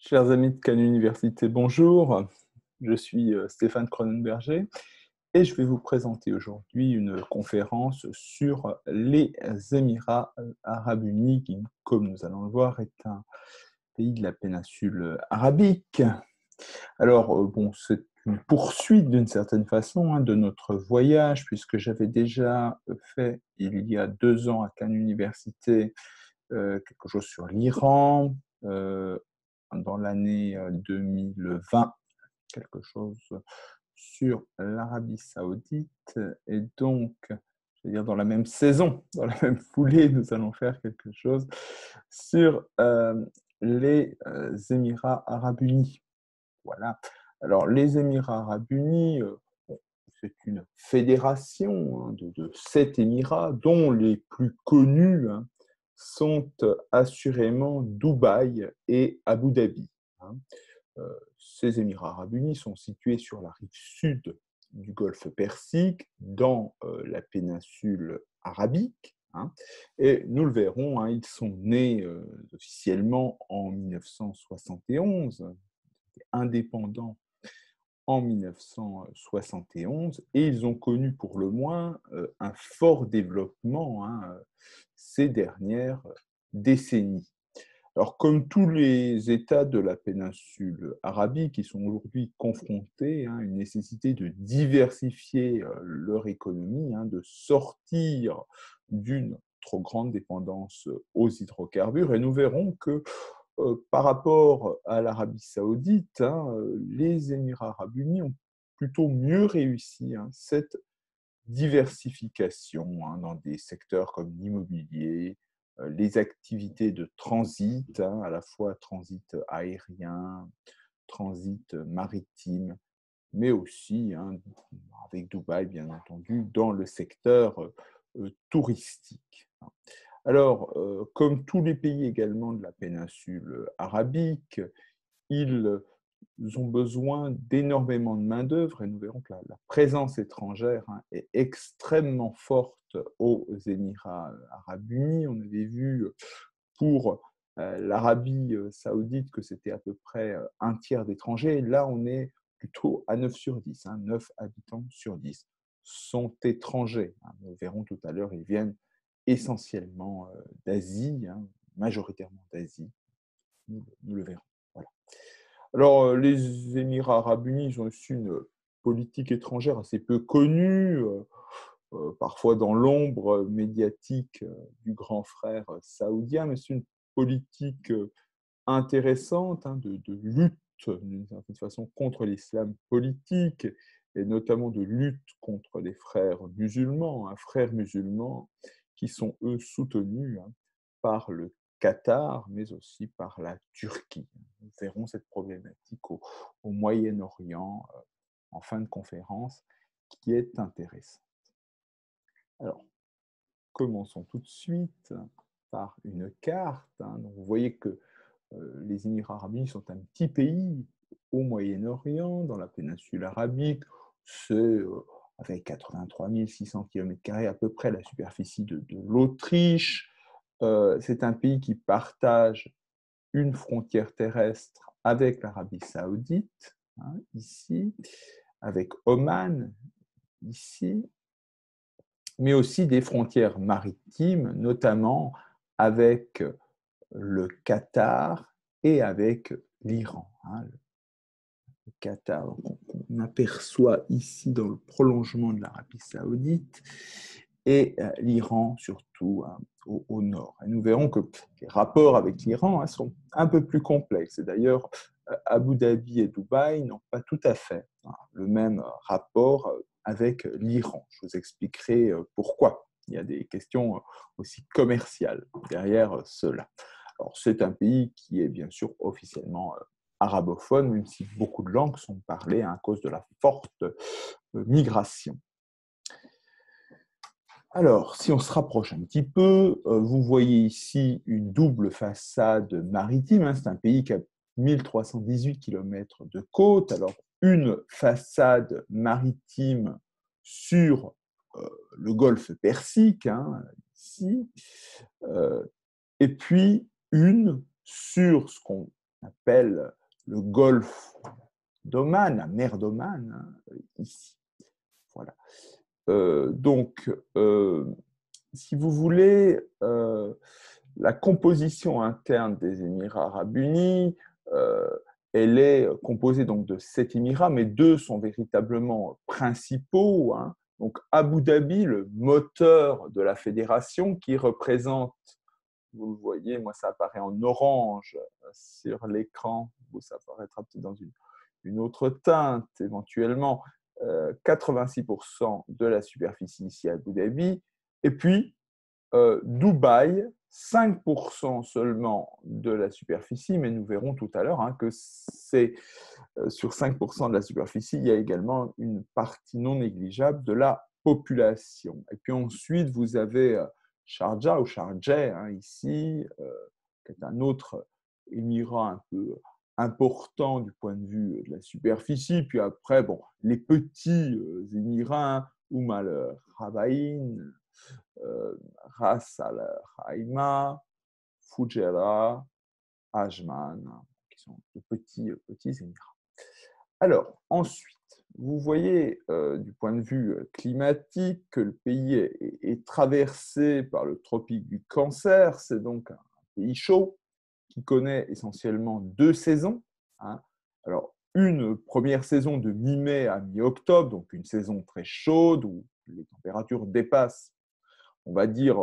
Chers amis de Cannes Université, bonjour. Je suis Stéphane Cronenberger et je vais vous présenter aujourd'hui une conférence sur les Émirats arabes unis, qui, comme nous allons le voir, est un pays de la péninsule arabique. Alors, c'est une poursuite d'une certaine façon de notre voyage, puisque j'avais déjà fait il y a 2 ans à Cannes Université quelque chose sur l'Iran, dans l'année 2020, quelque chose sur l'Arabie saoudite. Et donc, je veux dire, dans la même saison, dans la même foulée, nous allons faire quelque chose sur les Émirats arabes unis. Voilà. Alors, les Émirats arabes unis, bon, c'est une fédération de 7 Émirats, dont les plus connus sont assurément Dubaï et Abu Dhabi. Ces Émirats arabes unis sont situés sur la rive sud du golfe Persique, dans la péninsule arabique. Et nous le verrons, ils sont nés officiellement en 1971, indépendants en 1971, et ils ont connu pour le moins un fort développement ces dernières décennies. Alors, comme tous les États de la péninsule arabique, qui sont aujourd'hui confrontés à une nécessité de diversifier leur économie, de sortir d'une trop grande dépendance aux hydrocarbures, et nous verrons que par rapport à l'Arabie saoudite, les Émirats arabes unis ont plutôt mieux réussi cette diversification dans des secteurs comme l'immobilier, les activités de transit, à la fois transit aérien, transit maritime, mais aussi, avec Dubaï, bien entendu, dans le secteur touristique. Alors, comme tous les pays également de la péninsule arabique, ils ont besoin d'énormément de main-d'œuvre, et nous verrons que la présence étrangère est extrêmement forte aux Émirats arabes unis. On avait vu pour l'Arabie saoudite que c'était à peu près un tiers d'étrangers. Là, on est plutôt à 9 sur 10. 9 habitants sur 10 sont étrangers. Nous verrons tout à l'heure, ils viennent essentiellement d'Asie, majoritairement d'Asie. Nous le verrons. Voilà. Alors, les Émirats arabes unis ont aussi une politique étrangère assez peu connue, parfois dans l'ombre médiatique du grand frère saoudien, mais c'est une politique intéressante de lutte, d'une certaine façon, contre l'islam politique, et notamment de lutte contre les frères musulmans qui sont, eux, soutenus par le Qatar, mais aussi par la Turquie. Nous verrons cette problématique au Moyen-Orient en fin de conférence, qui est intéressante. Alors, commençons tout de suite par une carte. Donc, vous voyez que les Émirats arabes unis sont un petit pays au Moyen-Orient, dans la péninsule arabique. C'est avec 83 600 km² à peu près la superficie de l'Autriche. C'est un pays qui partage une frontière terrestre avec l'Arabie saoudite, ici, avec Oman, ici, mais aussi des frontières maritimes, notamment avec le Qatar et avec l'Iran. Le Qatar, on aperçoit ici dans le prolongement de l'Arabie saoudite, et l'Iran surtout au nord. Et nous verrons que les rapports avec l'Iran sont un peu plus complexes. Et d'ailleurs, Abu Dhabi et Dubaï n'ont pas tout à fait le même rapport avec l'Iran. Je vous expliquerai pourquoi. Il y a des questions aussi commerciales derrière cela. Alors, c'est un pays qui est bien sûr officiellement arabophone, même si beaucoup de langues sont parlées à cause de la forte migration. Alors, si on se rapproche un petit peu, vous voyez ici une double façade maritime. C'est un pays qui a 1318 km de côte. Alors, une façade maritime sur le golfe Persique, ici, et puis une sur ce qu'on appelle le golfe d'Oman, la mer d'Oman, hein, ici. Voilà. Donc, si vous voulez, la composition interne des Émirats arabes unis, elle est composée donc de 7 Émirats, mais 2 sont véritablement principaux, hein. Donc, Abu Dhabi, le moteur de la fédération, qui représente, vous le voyez, moi ça apparaît en orange sur l'écran, vous ça apparaîtra peut-être dans une autre teinte éventuellement, 86% de la superficie ici à Abu Dhabi, et puis Dubaï, 5% seulement de la superficie, mais nous verrons tout à l'heure hein, que c'est sur 5% de la superficie, il y a également une partie non négligeable de la population. Et puis ensuite, vous avez Sharjah ou Sharjah hein, ici, qui est un autre émirat un peu important du point de vue de la superficie. Puis après, bon, les petits émirats, hein, Al Rabaïn, Ras Al Khaimah, Fujairah, Ajman, qui sont de petits émirats. Alors, ensuite, vous voyez du point de vue climatique que le pays est traversé par le tropique du Cancer. C'est donc un pays chaud qui connaît essentiellement 2 saisons, hein. Alors, une première saison de mi-mai à mi-octobre, donc une saison très chaude où les températures dépassent, on va dire,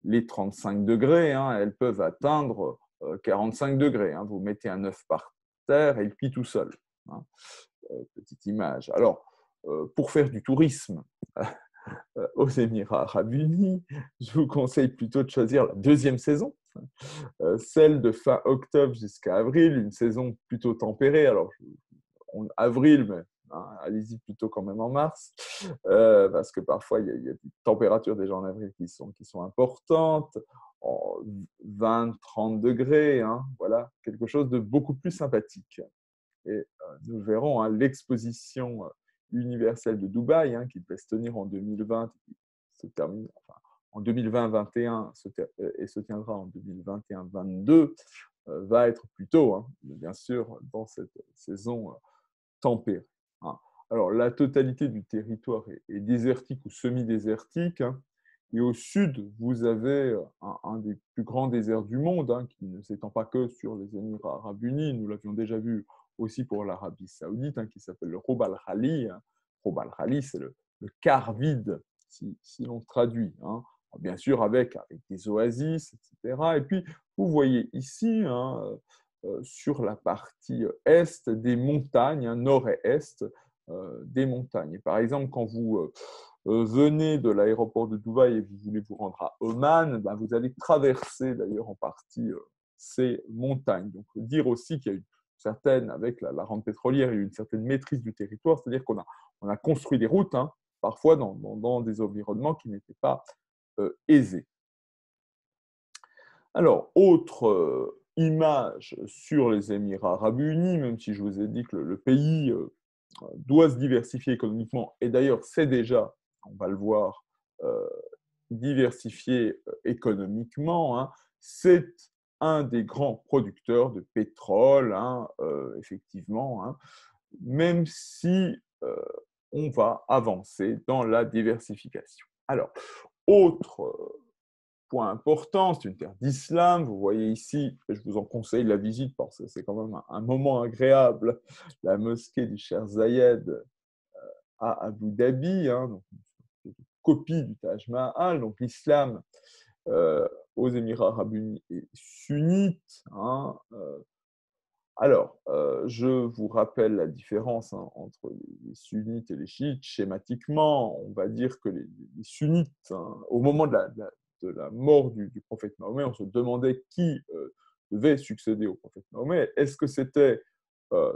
les 35 degrés. Hein. Elles peuvent atteindre 45 degrés. Hein. Vous mettez un œuf par terre et il cuit tout seul. Hein. Petite image. Alors, pour faire du tourisme aux Émirats arabes unis, je vous conseille plutôt de choisir la deuxième saison, celle de fin octobre jusqu'à avril, une saison plutôt tempérée. Alors, avril, mais hein, allez-y plutôt quand même en mars, parce que parfois il y a des températures déjà en avril qui sont importantes, en 20-30 degrés, hein, voilà, quelque chose de beaucoup plus sympathique. Et nous verrons hein, l'exposition universelle de Dubaï, hein, qui devait se tenir en 2020, qui se termine enfin, en 2020-21 et se tiendra en 2021-22, va être plutôt, hein, bien sûr, dans cette saison tempérée. Hein. Alors, la totalité du territoire est désertique ou semi-désertique. Hein, et au sud, vous avez un des plus grands déserts du monde, hein, qui ne s'étend pas que sur les Émirats arabes unis. Nous l'avions déjà vu aussi pour l'Arabie saoudite, hein, qui s'appelle le Rub al-Khali. Rub al-Khali, c'est le quart vide, si l'on traduit. Hein. Bien sûr, avec des oasis, etc. Et puis, vous voyez ici, hein, sur la partie est, des montagnes, hein, nord et est, des montagnes. Et par exemple, quand vous venez de l'aéroport de Dubaï et vous voulez vous rendre à Oman, ben vous allez traverser d'ailleurs en partie ces montagnes. Donc, dire aussi qu'il y a une certaine, avec la rente pétrolière, il y a une certaine maîtrise du territoire, c'est-à-dire qu'on a construit des routes, hein, parfois dans des environnements qui n'étaient pas aisés. Alors, autre image sur les Émirats arabes unis, même si je vous ai dit que le pays doit se diversifier économiquement, et d'ailleurs c'est déjà, on va le voir, diversifié économiquement, hein, c'est un des grands producteurs de pétrole, hein, effectivement, hein, même si on va avancer dans la diversification. Alors, autre point important, c'est une terre d'islam. Vous voyez ici, je vous en conseille la visite parce que c'est quand même un moment agréable, la mosquée du Cheikh Zayed à Abu Dhabi, hein, donc une copie du Taj Mahal. Donc l'islam aux Émirats arabes unis est sunnite. Hein, alors, je vous rappelle la différence hein, entre les sunnites et les chiites. Schématiquement, on va dire que les sunnites, hein, au moment de la mort du prophète Mahomet, on se demandait qui devait succéder au prophète Mahomet. Est-ce que c'était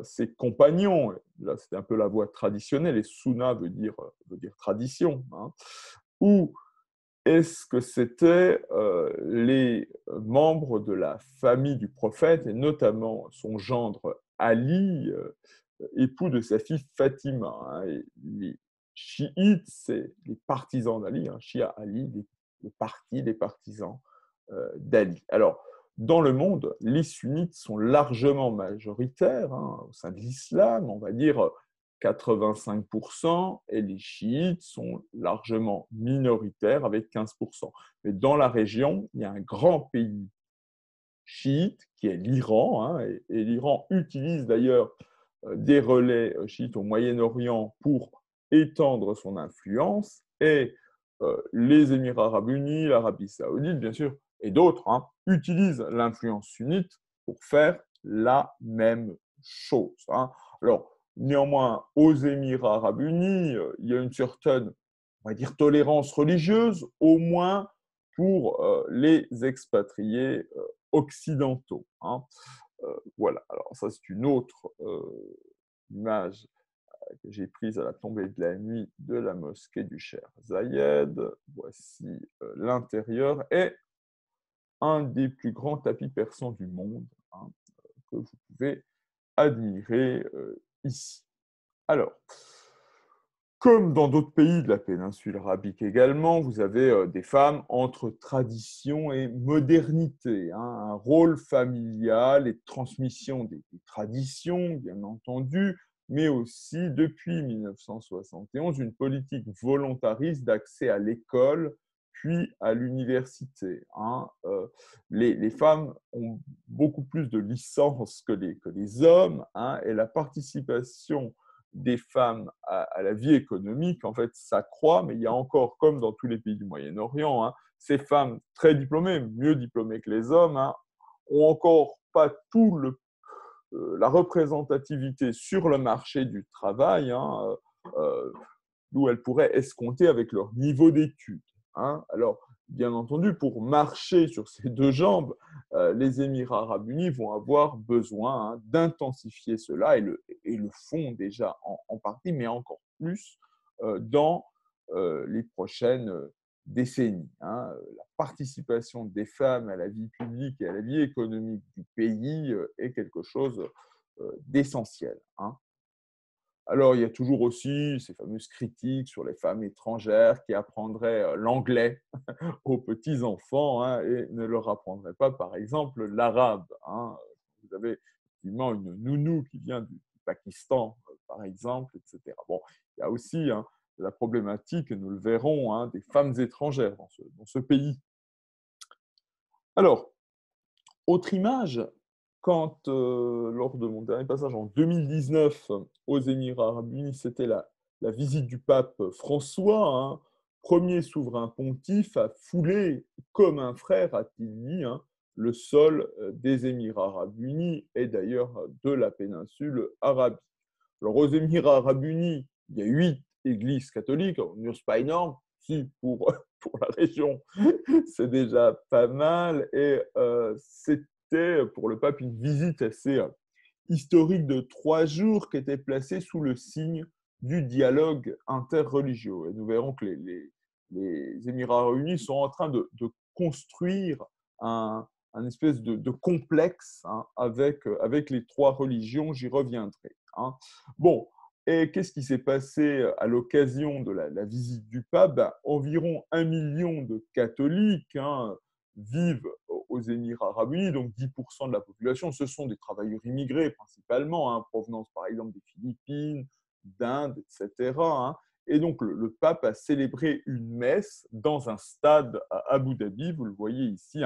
ses compagnons? Là, c'était un peu la voie traditionnelle, et sunna veut dire tradition. Hein, ou est-ce que c'était les membres de la famille du prophète, et notamment son gendre Ali, époux de sa fille Fatima. Hein, et les chiites, c'est les partisans d'Ali, hein, Shia Ali, le parti des partisans d'Ali. Alors, Dans le monde, les sunnites sont largement majoritaires au sein de l'islam, on va dire 85%, et les chiites sont largement minoritaires avec 15%. Mais dans la région, il y a un grand pays chiite qui est l'Iran, et l'Iran utilise d'ailleurs des relais chiites au Moyen-Orient pour étendre son influence, et les Émirats arabes unis, l'Arabie saoudite, bien sûr, et d'autres utilisent l'influence sunnite pour faire la même chose. Alors, néanmoins, aux Émirats arabes unis, il y a une certaine, on va dire, tolérance religieuse, au moins pour les expatriés occidentaux. Voilà, alors ça c'est une autre image que j'ai prise à la tombée de la nuit de la mosquée du Cheikh Zayed. Voici l'intérieur et un des plus grands tapis persans du monde que vous pouvez admirer ici. Alors, comme dans d'autres pays de la péninsule arabique également, vous avez des femmes entre tradition et modernité, un rôle familial et de transmission des traditions, bien entendu, mais aussi, depuis 1971, une politique volontariste d'accès à l'école puis à l'université. Les femmes ont beaucoup plus de licences que les hommes, et la participation des femmes à la vie économique, en fait, s'accroît, mais il y a encore, comme dans tous les pays du Moyen-Orient, ces femmes très diplômées, mieux diplômées que les hommes, ont encore pas tout la représentativité sur le marché du travail, d'où elles pourraient escompter avec leur niveau d'études. Alors, bien entendu, pour marcher sur ces deux jambes, les Émirats arabes unis vont avoir besoin d'intensifier cela, et le font déjà en partie, mais encore plus dans les prochaines décennies. La participation des femmes à la vie publique et à la vie économique du pays est quelque chose d'essentiel. Alors, il y a toujours aussi ces fameuses critiques sur les femmes étrangères qui apprendraient l'anglais aux petits-enfants et ne leur apprendraient pas, par exemple, l'arabe. Vous avez effectivement une nounou qui vient du Pakistan, par exemple, etc. Bon, il y a aussi la problématique, nous le verrons, des femmes étrangères dans ce pays. Alors, autre image, quand, lors de mon dernier passage en 2019 aux Émirats arabes unis, c'était la visite du pape François, premier souverain pontife à fouler comme un frère, a-t-il dit, le sol des Émirats arabes unis et d'ailleurs de la péninsule arabique. Alors aux Émirats arabes unis, il y a 8 églises catholiques, c'est pas énorme, si pour, pour la région, c'est déjà pas mal, et c'était pour le pape une visite assez historique de 3 jours qui était placée sous le signe du dialogue interreligieux. Et nous verrons que les Émirats arabes unis sont en train de construire un espèce de complexe avec les 3 religions, j'y reviendrai. Bon, et qu'est-ce qui s'est passé à l'occasion de la visite du pape? Environ 1 million de catholiques vivent aux Émirats arabes unis, donc 10% de la population. Ce sont des travailleurs immigrés principalement, en provenance par exemple des Philippines, d'Inde, etc. Et donc le pape a célébré une messe dans un stade à Abu Dhabi, vous le voyez ici,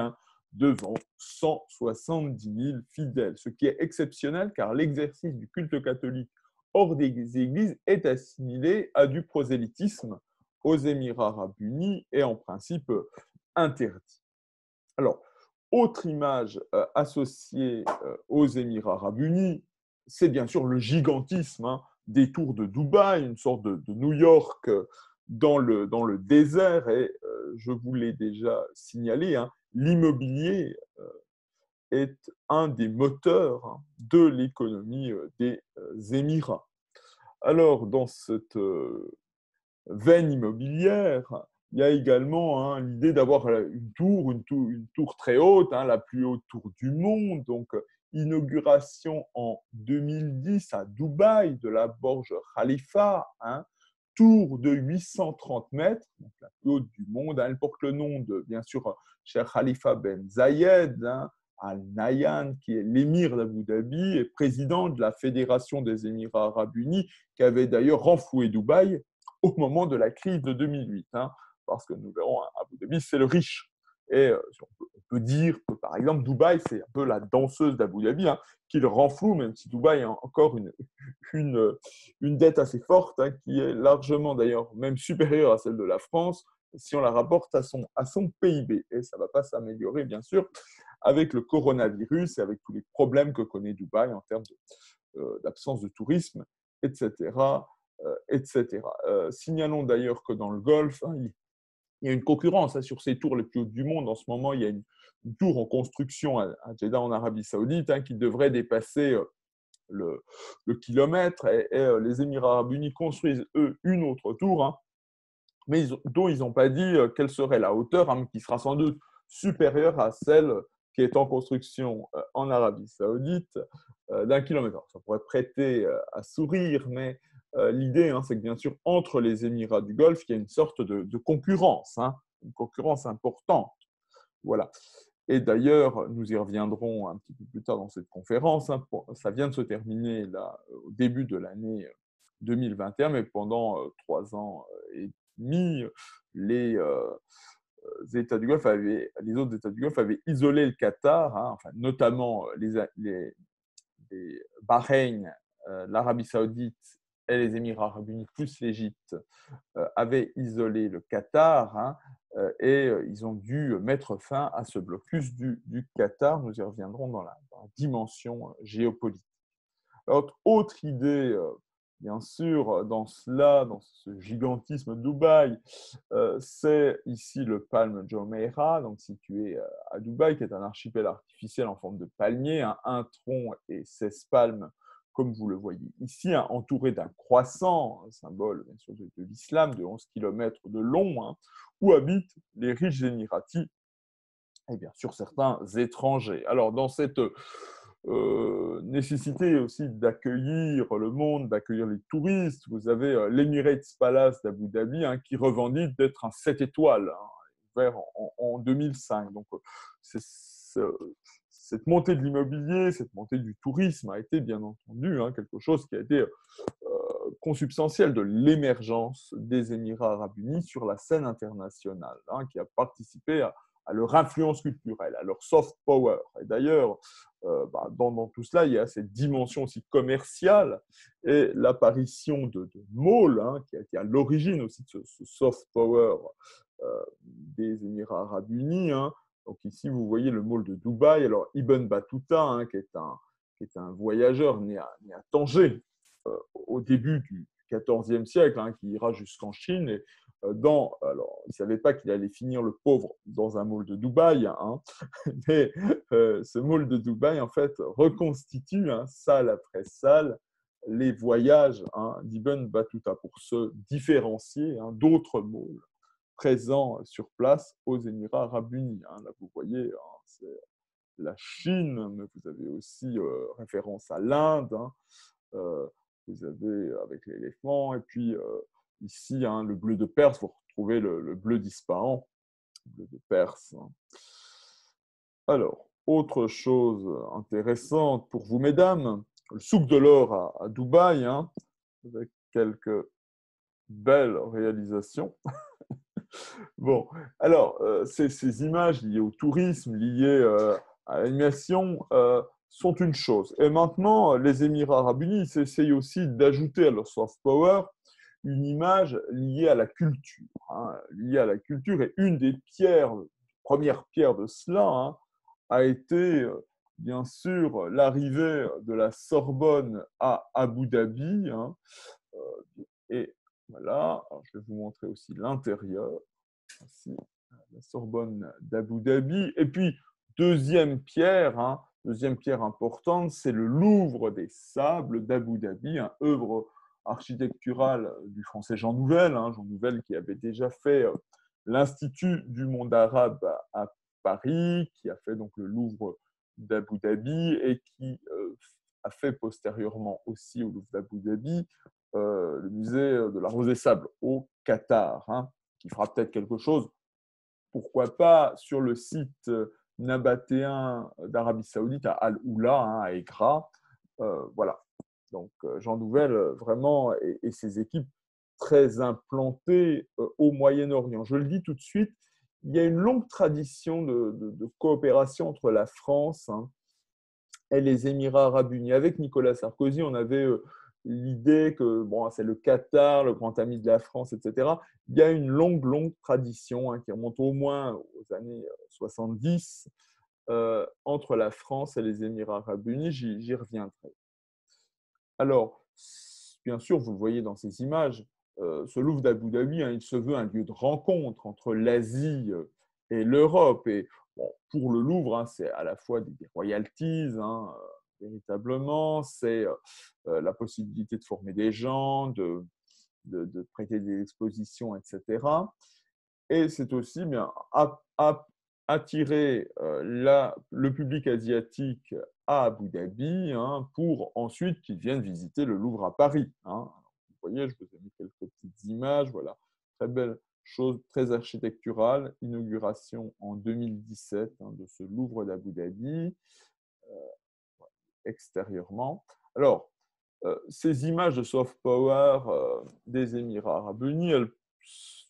devant 170 000 fidèles, ce qui est exceptionnel car l'exercice du culte catholique hors des églises est assimilé à du prosélytisme aux Émirats arabes unis et en principe interdit. Alors, autre image associée aux Émirats arabes unis, c'est bien sûr le gigantisme des tours de Dubaï, une sorte de New York dans le désert, et je vous l'ai déjà signalé, l'immobilier est un des moteurs de l'économie des Émirats. Alors, dans cette veine immobilière, il y a également l'idée d'avoir une tour très haute, la plus haute tour du monde. Donc, inauguration en 2010 à Dubaï de la Burj Khalifa, tour de 830 mètres, donc la plus haute du monde. Elle porte le nom de, bien sûr, Cheikh Khalifa Ben Zayed, Al Nahyan, qui est l'émir d'Abu Dhabi et président de la Fédération des Émirats arabes unis, qui avait d'ailleurs renfloué Dubaï au moment de la crise de 2008. Hein, parce que nous verrons, Abu Dhabi, c'est le riche. Et on peut dire que, par exemple, Dubaï, c'est un peu la danseuse d'Abu Dhabi, hein, qui le renfloue, même si Dubaï a encore une dette assez forte, hein, qui est largement, d'ailleurs, même supérieure à celle de la France, si on la rapporte à son PIB. Et ça ne va pas s'améliorer, bien sûr, avec le coronavirus et avec tous les problèmes que connaît Dubaï en termes d'absence de tourisme, etc. etc. Signalons d'ailleurs que dans le Golfe, hein, il y a une concurrence hein, sur ces tours les plus hautes du monde. En ce moment, il y a une tour en construction à Jeddah, en Arabie Saoudite, hein, qui devrait dépasser le kilomètre. Et les Émirats arabes unis construisent, eux, une autre tour, hein, mais dont ils n'ont pas dit quelle serait la hauteur, hein, qui sera sans doute supérieure à celle qui est en construction en Arabie Saoudite d'un kilomètre. Alors, ça pourrait prêter à sourire, mais l'idée, hein, c'est que bien sûr, entre les Émirats du Golfe, il y a une sorte de concurrence, hein, une concurrence importante. Voilà. Et d'ailleurs, nous y reviendrons un petit peu plus tard dans cette conférence. Hein, ça vient de se terminer là, au début de l'année 2021, mais pendant 3 ans et demi, les États du Golfe les autres États du Golfe avaient isolé le Qatar, hein, enfin, notamment les Bahreïn, l'Arabie Saoudite et les Émirats arabes unis, plus l'Égypte, avaient isolé le Qatar, hein, et ils ont dû mettre fin à ce blocus du Qatar. Nous y reviendrons dans la dimension géopolitique. Alors, autre idée, bien sûr, dans ce gigantisme de Dubaï, c'est ici le Palm Jumeirah, donc situé à Dubaï, qui est un archipel artificiel en forme de palmier, hein, un tronc et 16 palmes, comme vous le voyez ici, hein, entouré d'un croissant, un symbole bien sûr de l'islam, de 11 km de long, hein, où habitent les riches Émiratis et bien sûr certains étrangers. Alors, dans cette nécessité aussi d'accueillir le monde, d'accueillir les touristes, vous avez l'Emirates Palace d'Abu Dhabi, hein, qui revendique d'être un 7 étoiles, hein, ouvert en 2005. Donc, cette montée de l'immobilier, cette montée du tourisme a été bien entendu, hein, quelque chose qui a été consubstantiel de l'émergence des Émirats arabes unis sur la scène internationale, hein, qui a participé à leur influence culturelle, à leur soft power. Et d'ailleurs, dans tout cela, il y a cette dimension aussi commerciale et l'apparition de malls, hein, qui a été à l'origine aussi de ce soft power des Émirats arabes unis. Hein. Donc ici, vous voyez le mall de Dubaï. Alors, Ibn Battuta, hein, qui est un voyageur né à Tanger, au début du XIVe siècle, hein, qui ira jusqu'en Chine. Et alors, il ne savait pas qu'il allait finir le pauvre dans un mall de Dubaï, hein, mais ce mall de Dubaï, en fait, reconstitue, hein, salle après salle, les voyages, hein, d'Ibn Battuta pour se différencier, hein, d'autres malls présents sur place aux Émirats arabes unis. Hein. Là, vous voyez, hein, c'est la Chine, mais vous avez aussi référence à l'Inde. Hein. Vous avez avec l'éléphant, et puis ici, hein, le bleu de Perse, vous retrouvez le bleu d'Ispahan, bleu de Perse. Hein. Alors, autre chose intéressante pour vous, mesdames, le souk de l'or à Dubaï, hein, avec quelques belles réalisations. Bon, alors, ces images liées au tourisme, liées à l'animation, sont une chose. Et maintenant, les Émirats arabes unis essayent aussi d'ajouter à leur soft power une image liée à la culture. Hein, liée à la culture, et une des premières pierres de cela, hein, a été, bien sûr, l'arrivée de la Sorbonne à Abu Dhabi. Hein, et voilà, alors je vais vous montrer aussi l'intérieur. Ici, la Sorbonne d'Abu Dhabi. Et puis, deuxième pierre, hein, deuxième pierre importante, c'est le Louvre des Sables d'Abu Dhabi, une œuvre architecturale du français Jean Nouvel, hein, Jean Nouvel qui avait déjà fait l'Institut du monde arabe à Paris, qui a fait donc le Louvre d'Abu Dhabi et qui a fait postérieurement aussi au Louvre d'Abu Dhabi le musée de la Rose des Sables au Qatar, hein, qui fera peut-être quelque chose, pourquoi pas, sur le site nabatéen d'Arabie Saoudite à Al-Oula, hein, à Aigra. Voilà. Donc, Jean Nouvel, vraiment, et ses équipes très implantées au Moyen-Orient. Je le dis tout de suite, il y a une longue tradition de coopération entre la France, hein, et les Émirats arabes unis. Avec Nicolas Sarkozy, on avait l'idée que bon, c'est le Qatar, le grand ami de la France, etc. Il y a une longue, longue tradition, hein, qui remonte au moins aux années 70 entre la France et les Émirats arabes unis. J'y reviendrai. Alors, bien sûr, vous le voyez dans ces images, ce Louvre d'Abu Dhabi, hein, il se veut un lieu de rencontre entre l'Asie et l'Europe. Et bon, pour le Louvre, hein, c'est à la fois des royalties, hein, véritablement, c'est la possibilité de former des gens, de prêter des expositions, etc. Et c'est aussi bien attirer le public asiatique à Abu Dhabi, hein, pour ensuite qu'ils viennent visiter le Louvre à Paris. Hein. Vous voyez, je vous ai mis quelques petites images. Voilà, très belle chose, très architecturale. Inauguration en 2017, hein, de ce Louvre d'Abu Dhabi, extérieurement. Alors, ces images de soft power des Émirats arabes unis, elles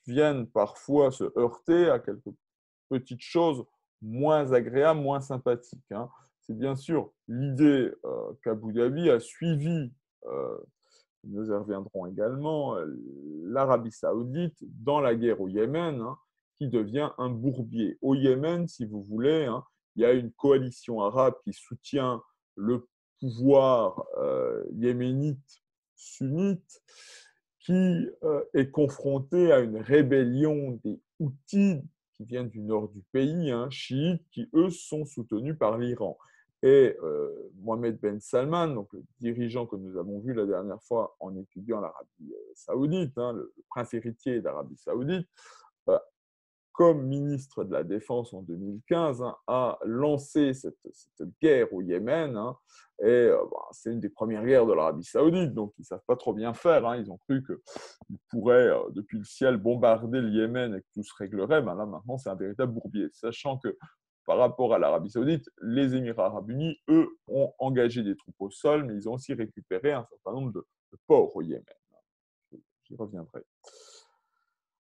viennent parfois se heurter à quelques petites choses moins agréables, moins sympathiques. Hein. C'est bien sûr l'idée qu'Abu Dhabi a suivi, nous y reviendrons également, l'Arabie saoudite dans la guerre au Yémen, hein, qui devient un bourbier. Au Yémen, si vous voulez, hein, il y a une coalition arabe qui soutient le pouvoir yéménite sunnite, qui est confronté à une rébellion des Houthis qui viennent du nord du pays, hein, chiites, qui eux sont soutenus par l'Iran. Et Mohamed Ben Salman, donc le dirigeant que nous avons vu la dernière fois en étudiant l'Arabie saoudite, hein, le prince héritier d'Arabie saoudite, comme ministre de la Défense en 2015, hein, a lancé cette guerre au Yémen. Hein, et c'est une des premières guerres de l'Arabie saoudite, donc ils ne savent pas trop bien faire. Hein, ils ont cru qu'ils pourraient, depuis le ciel, bombarder le Yémen et que tout se réglerait. Ben là, maintenant, c'est un véritable bourbier. Sachant que par rapport à l'Arabie saoudite, les Émirats arabes unis, eux, ont engagé des troupes au sol, mais ils ont aussi récupéré un certain nombre de ports au Yémen. J'y reviendrai.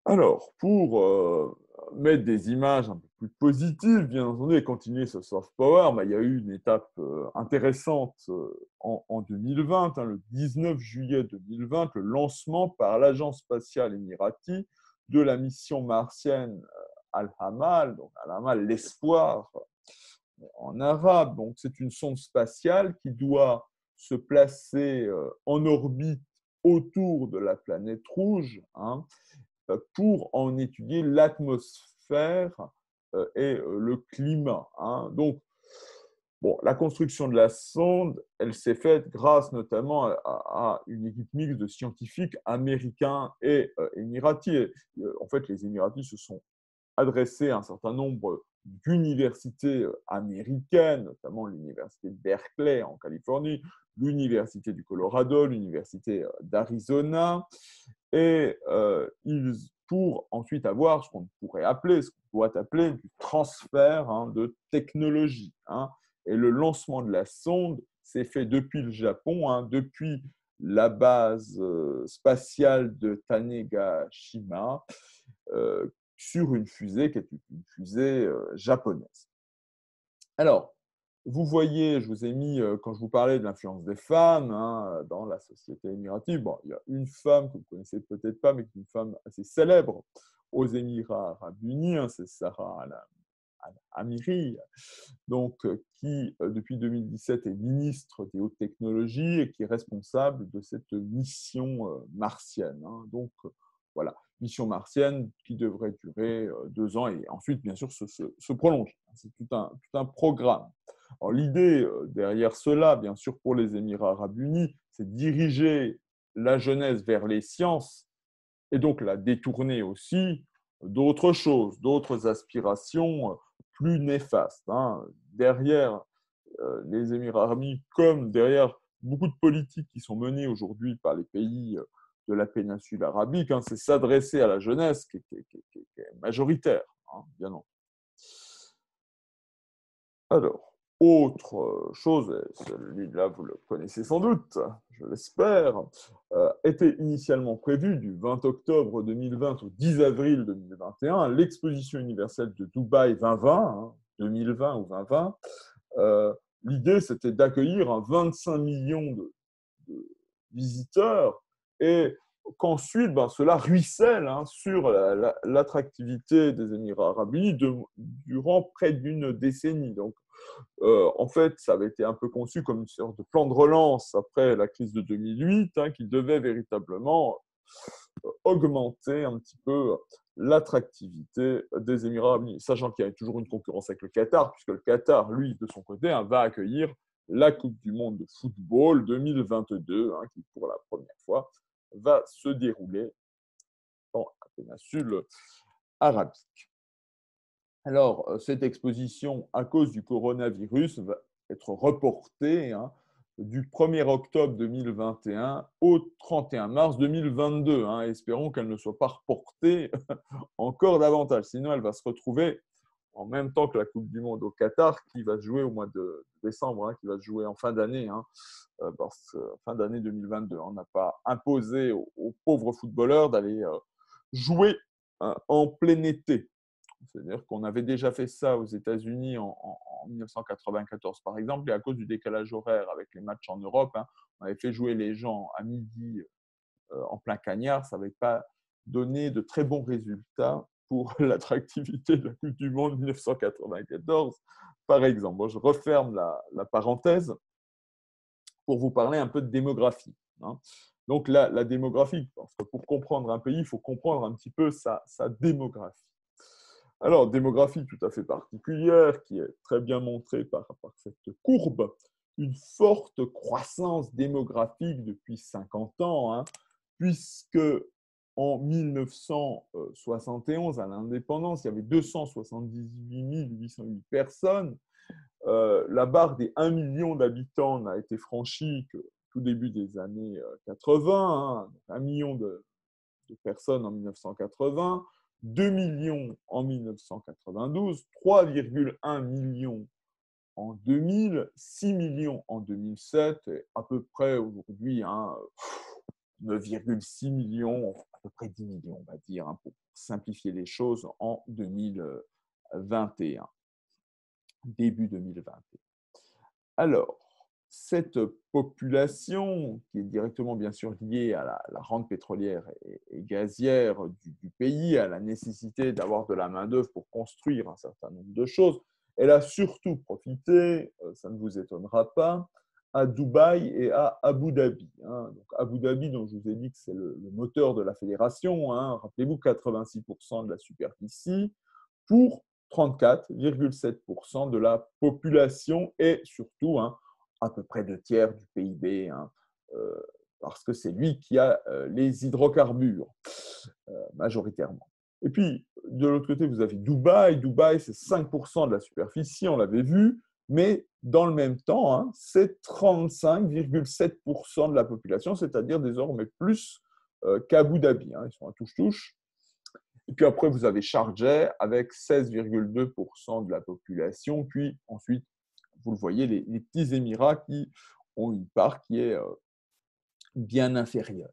Alors, pour mettre des images un peu plus positives, bien entendu, et continuer ce soft power, il y a eu une étape intéressante en 2020, hein, le 19 juillet 2020, le lancement par l'agence spatiale émirati de la mission martienne Al-Hamal, donc Al-Hamal, l'espoir en arabe. Donc, c'est une sonde spatiale qui doit se placer en orbite autour de la planète rouge, hein, pour en étudier l'atmosphère et le climat. Hein. Donc, bon, la construction de la sonde, elle s'est faite grâce notamment à une équipe mixte de scientifiques américains et émiratis. Et, en fait, les Émiratis se sont adressés à un certain nombre d'universités américaines, notamment l'université de Berkeley en Californie, l'université du Colorado, l'université d'Arizona, et pour ensuite avoir ce qu'on pourrait appeler, ce qu'on doit appeler du transfert, hein, de technologie. Hein. Et le lancement de la sonde s'est fait depuis le Japon, hein, depuis la base spatiale de Tanegashima, sur une fusée qui est une fusée japonaise. Alors, vous voyez, je vous ai mis, quand je vous parlais de l'influence des femmes, hein, dans la société émiratie, bon, il y a une femme que vous ne connaissez peut-être pas, mais qui est une femme assez célèbre aux Émirats arabes unis, hein, c'est Sarah Al-Amiri, donc, qui, depuis 2017, est ministre des Hautes Technologies et qui est responsable de cette mission martienne. Hein. Donc, voilà, mission martienne qui devrait durer 2 ans et ensuite, bien sûr, se prolonge. C'est tout un programme. Alors, l'idée derrière cela, bien sûr, pour les Émirats arabes unis, c'est de diriger la jeunesse vers les sciences et donc la détourner aussi d'autres choses, d'autres aspirations plus néfastes. Hein. Derrière les Émirats arabes unis, comme derrière beaucoup de politiques qui sont menées aujourd'hui par les pays de la péninsule arabique, hein, c'est s'adresser à la jeunesse qui est majoritaire, hein, bien entendu. Alors, autre chose, et celui-là vous le connaissez sans doute, je l'espère, était initialement prévu du 20 octobre 2020 au 10 avril 2021, l'exposition universelle de Dubaï 2020, hein, 2020 ou 2020. L'idée, c'était d'accueillir 25 millions de visiteurs et qu'ensuite, cela ruisselle sur l'attractivité des Émirats arabes unis durant près d'une décennie. Donc, en fait, ça avait été un peu conçu comme une sorte de plan de relance après la crise de 2008, qui devait véritablement augmenter un petit peu l'attractivité des Émirats arabes unis, sachant qu'il y a toujours une concurrence avec le Qatar, puisque le Qatar, lui, de son côté, va accueillir la Coupe du monde de football 2022, qui, pour la première fois, va se dérouler dans la péninsule arabique. Alors, cette exposition, à cause du coronavirus, va être reportée du 1er octobre 2021 au 31 mars 2022. Espérons qu'elle ne soit pas reportée encore davantage. Sinon, elle va se retrouver en même temps que la Coupe du Monde au Qatar, qui va se jouer au mois de décembre, qui va se jouer en fin d'année, fin d'année 2022. On n'a pas imposé aux pauvres footballeurs d'aller jouer en plein été. C'est-à-dire qu'on avait déjà fait ça aux États-Unis en 1994, par exemple, et à cause du décalage horaire avec les matchs en Europe, on avait fait jouer les gens à midi en plein cagnard. Ça n'avait pas donné de très bons résultats pour l'attractivité de la Coupe du Monde 1994, par exemple. Bon, je referme la parenthèse pour vous parler un peu de démographie. Donc, la démographie, parce que pour comprendre un pays, il faut comprendre un petit peu sa démographie. Alors, démographie tout à fait particulière, qui est très bien montrée par cette courbe, une forte croissance démographique depuis 50 ans, puisque en 1971, à l'indépendance, il y avait 278 808 personnes. La barre des 1 million d'habitants n'a été franchie que tout début des années 80, 1 million de personnes en 1980, 2 millions en 1992, 3,1 millions en 2000, 6 millions en 2007, et à peu près aujourd'hui 9,6 millions, à peu près 10 millions, on va dire, pour simplifier les choses, en 2021, début 2021. Alors, cette population, qui est directement bien sûr liée à la rente pétrolière et gazière du pays, à la nécessité d'avoir de la main-d'œuvre pour construire un certain nombre de choses, elle a surtout profité, ça ne vous étonnera pas, à Dubaï et à Abu Dhabi. Donc, Abu Dhabi, dont je vous ai dit que c'est le moteur de la fédération, rappelez-vous, 86% de la superficie, pour 34,7% de la population et surtout à peu près 2/3 du PIB, parce que c'est lui qui a les hydrocarbures majoritairement. Et puis, de l'autre côté, vous avez Dubaï. Dubaï, c'est 5% de la superficie, on l'avait vu, mais dans le même temps, c'est 35,7% de la population, c'est-à-dire désormais plus qu'Abu Dhabi. Ils sont à touche-touche. Et puis après, vous avez Sharjah avec 16,2% de la population. Puis ensuite, vous le voyez, les petits Émirats qui ont une part qui est bien inférieure.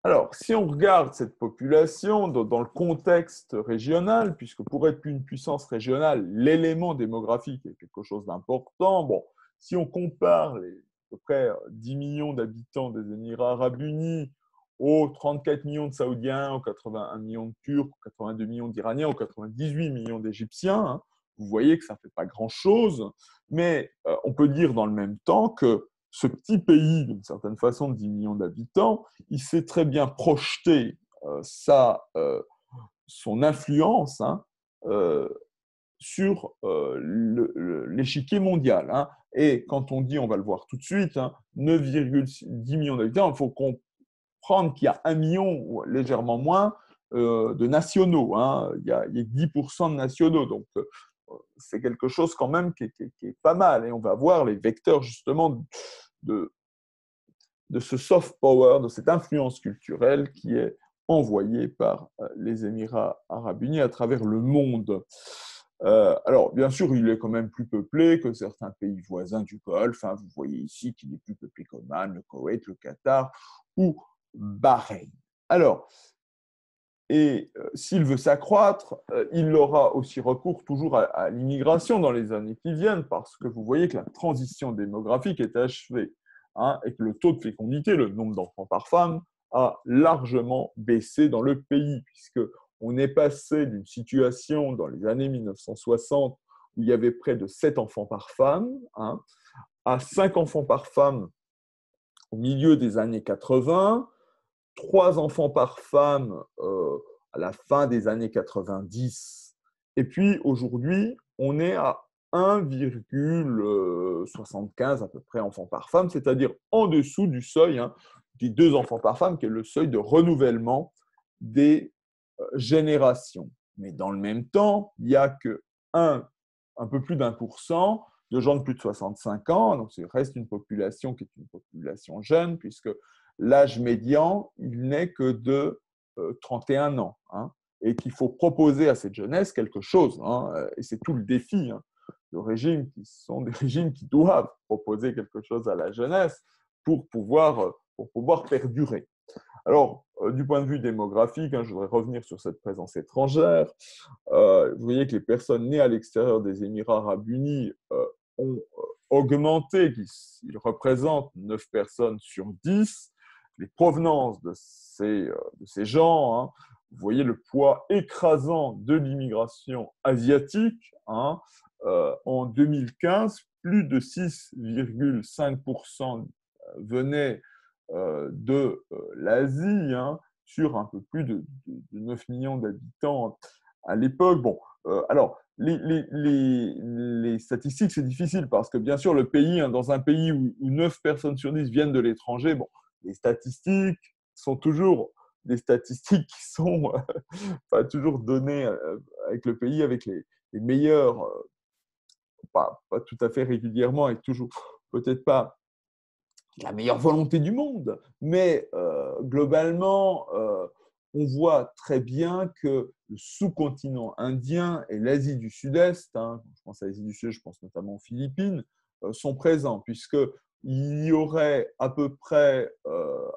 Alors, si on regarde cette population dans le contexte régional, puisque pour être une puissance régionale, l'élément démographique est quelque chose d'important. Bon, si on compare les à peu près 10 millions d'habitants des Émirats arabes unis aux 34 millions de Saoudiens, aux 81 millions de Turcs, aux 82 millions d'Iraniens, aux 98 millions d'Égyptiens, vous voyez que ça ne fait pas grand-chose, mais on peut dire dans le même temps que ce petit pays, d'une certaine façon, de 10 millions d'habitants, il sait très bien projeter son influence sur l'échiquier mondial. Et quand on dit, on va le voir tout de suite, 9,10 millions d'habitants, il faut comprendre qu'il y a 1 million, ou légèrement moins, de nationaux. Il y a 10% de nationaux. Donc, c'est quelque chose quand même qui est pas mal. Et on va voir les vecteurs justement de ce soft power, de cette influence culturelle qui est envoyée par les Émirats arabes unis à travers le monde. Alors, bien sûr, il est quand même plus peuplé que certains pays voisins du Golfe. Hein. Vous voyez ici qu'il est plus peuplé qu'Oman, le Koweït, le Qatar ou Bahreïn. Alors, s'il veut s'accroître, il aura aussi recours toujours à l'immigration dans les années qui viennent, parce que vous voyez que la transition démographique est achevée, hein, et que le taux de fécondité, le nombre d'enfants par femme, a largement baissé dans le pays, puisqu'on est passé d'une situation dans les années 1960 où il y avait près de 7 enfants par femme, hein, à 5 enfants par femme au milieu des années 80, 3 enfants par femme à la fin des années 90. Et puis aujourd'hui, on est à 1,75 à peu près enfants par femme, c'est-à-dire en dessous du seuil, hein, des 2 enfants par femme, qui est le seuil de renouvellement des générations. Mais dans le même temps, il n'y a que un peu plus d'1% de gens de plus de 65 ans, donc il reste une population qui est une population jeune, puisque l'âge médian, il n'est que de 31 ans, hein, et qu'il faut proposer à cette jeunesse quelque chose, hein, et c'est tout le défi, hein, de régimes qui sont des régimes qui doivent proposer quelque chose à la jeunesse pour pouvoir perdurer. Alors, du point de vue démographique, hein, je voudrais revenir sur cette présence étrangère. Vous voyez que les personnes nées à l'extérieur des Émirats arabes unis ont augmenté, ils représentent 9 personnes sur 10. Les provenances de ces gens, hein, vous voyez le poids écrasant de l'immigration asiatique. Hein, en 2015, plus de 6,5% venaient de l'Asie, hein, sur un peu plus de 9 millions d'habitants à l'époque. Bon, alors, les statistiques, c'est difficile parce que, bien sûr, le pays, hein, dans un pays où 9 personnes sur 10 viennent de l'étranger, bon, les statistiques sont toujours des statistiques qui sont pas toujours données avec le pays, avec les meilleurs, pas tout à fait régulièrement et toujours peut-être pas la meilleure volonté du monde, mais globalement, on voit très bien que le sous-continent indien et l'Asie du Sud-Est, hein, je pense à l'Asie du Sud, je pense notamment aux Philippines, sont présents, puisqu'il y aurait à peu près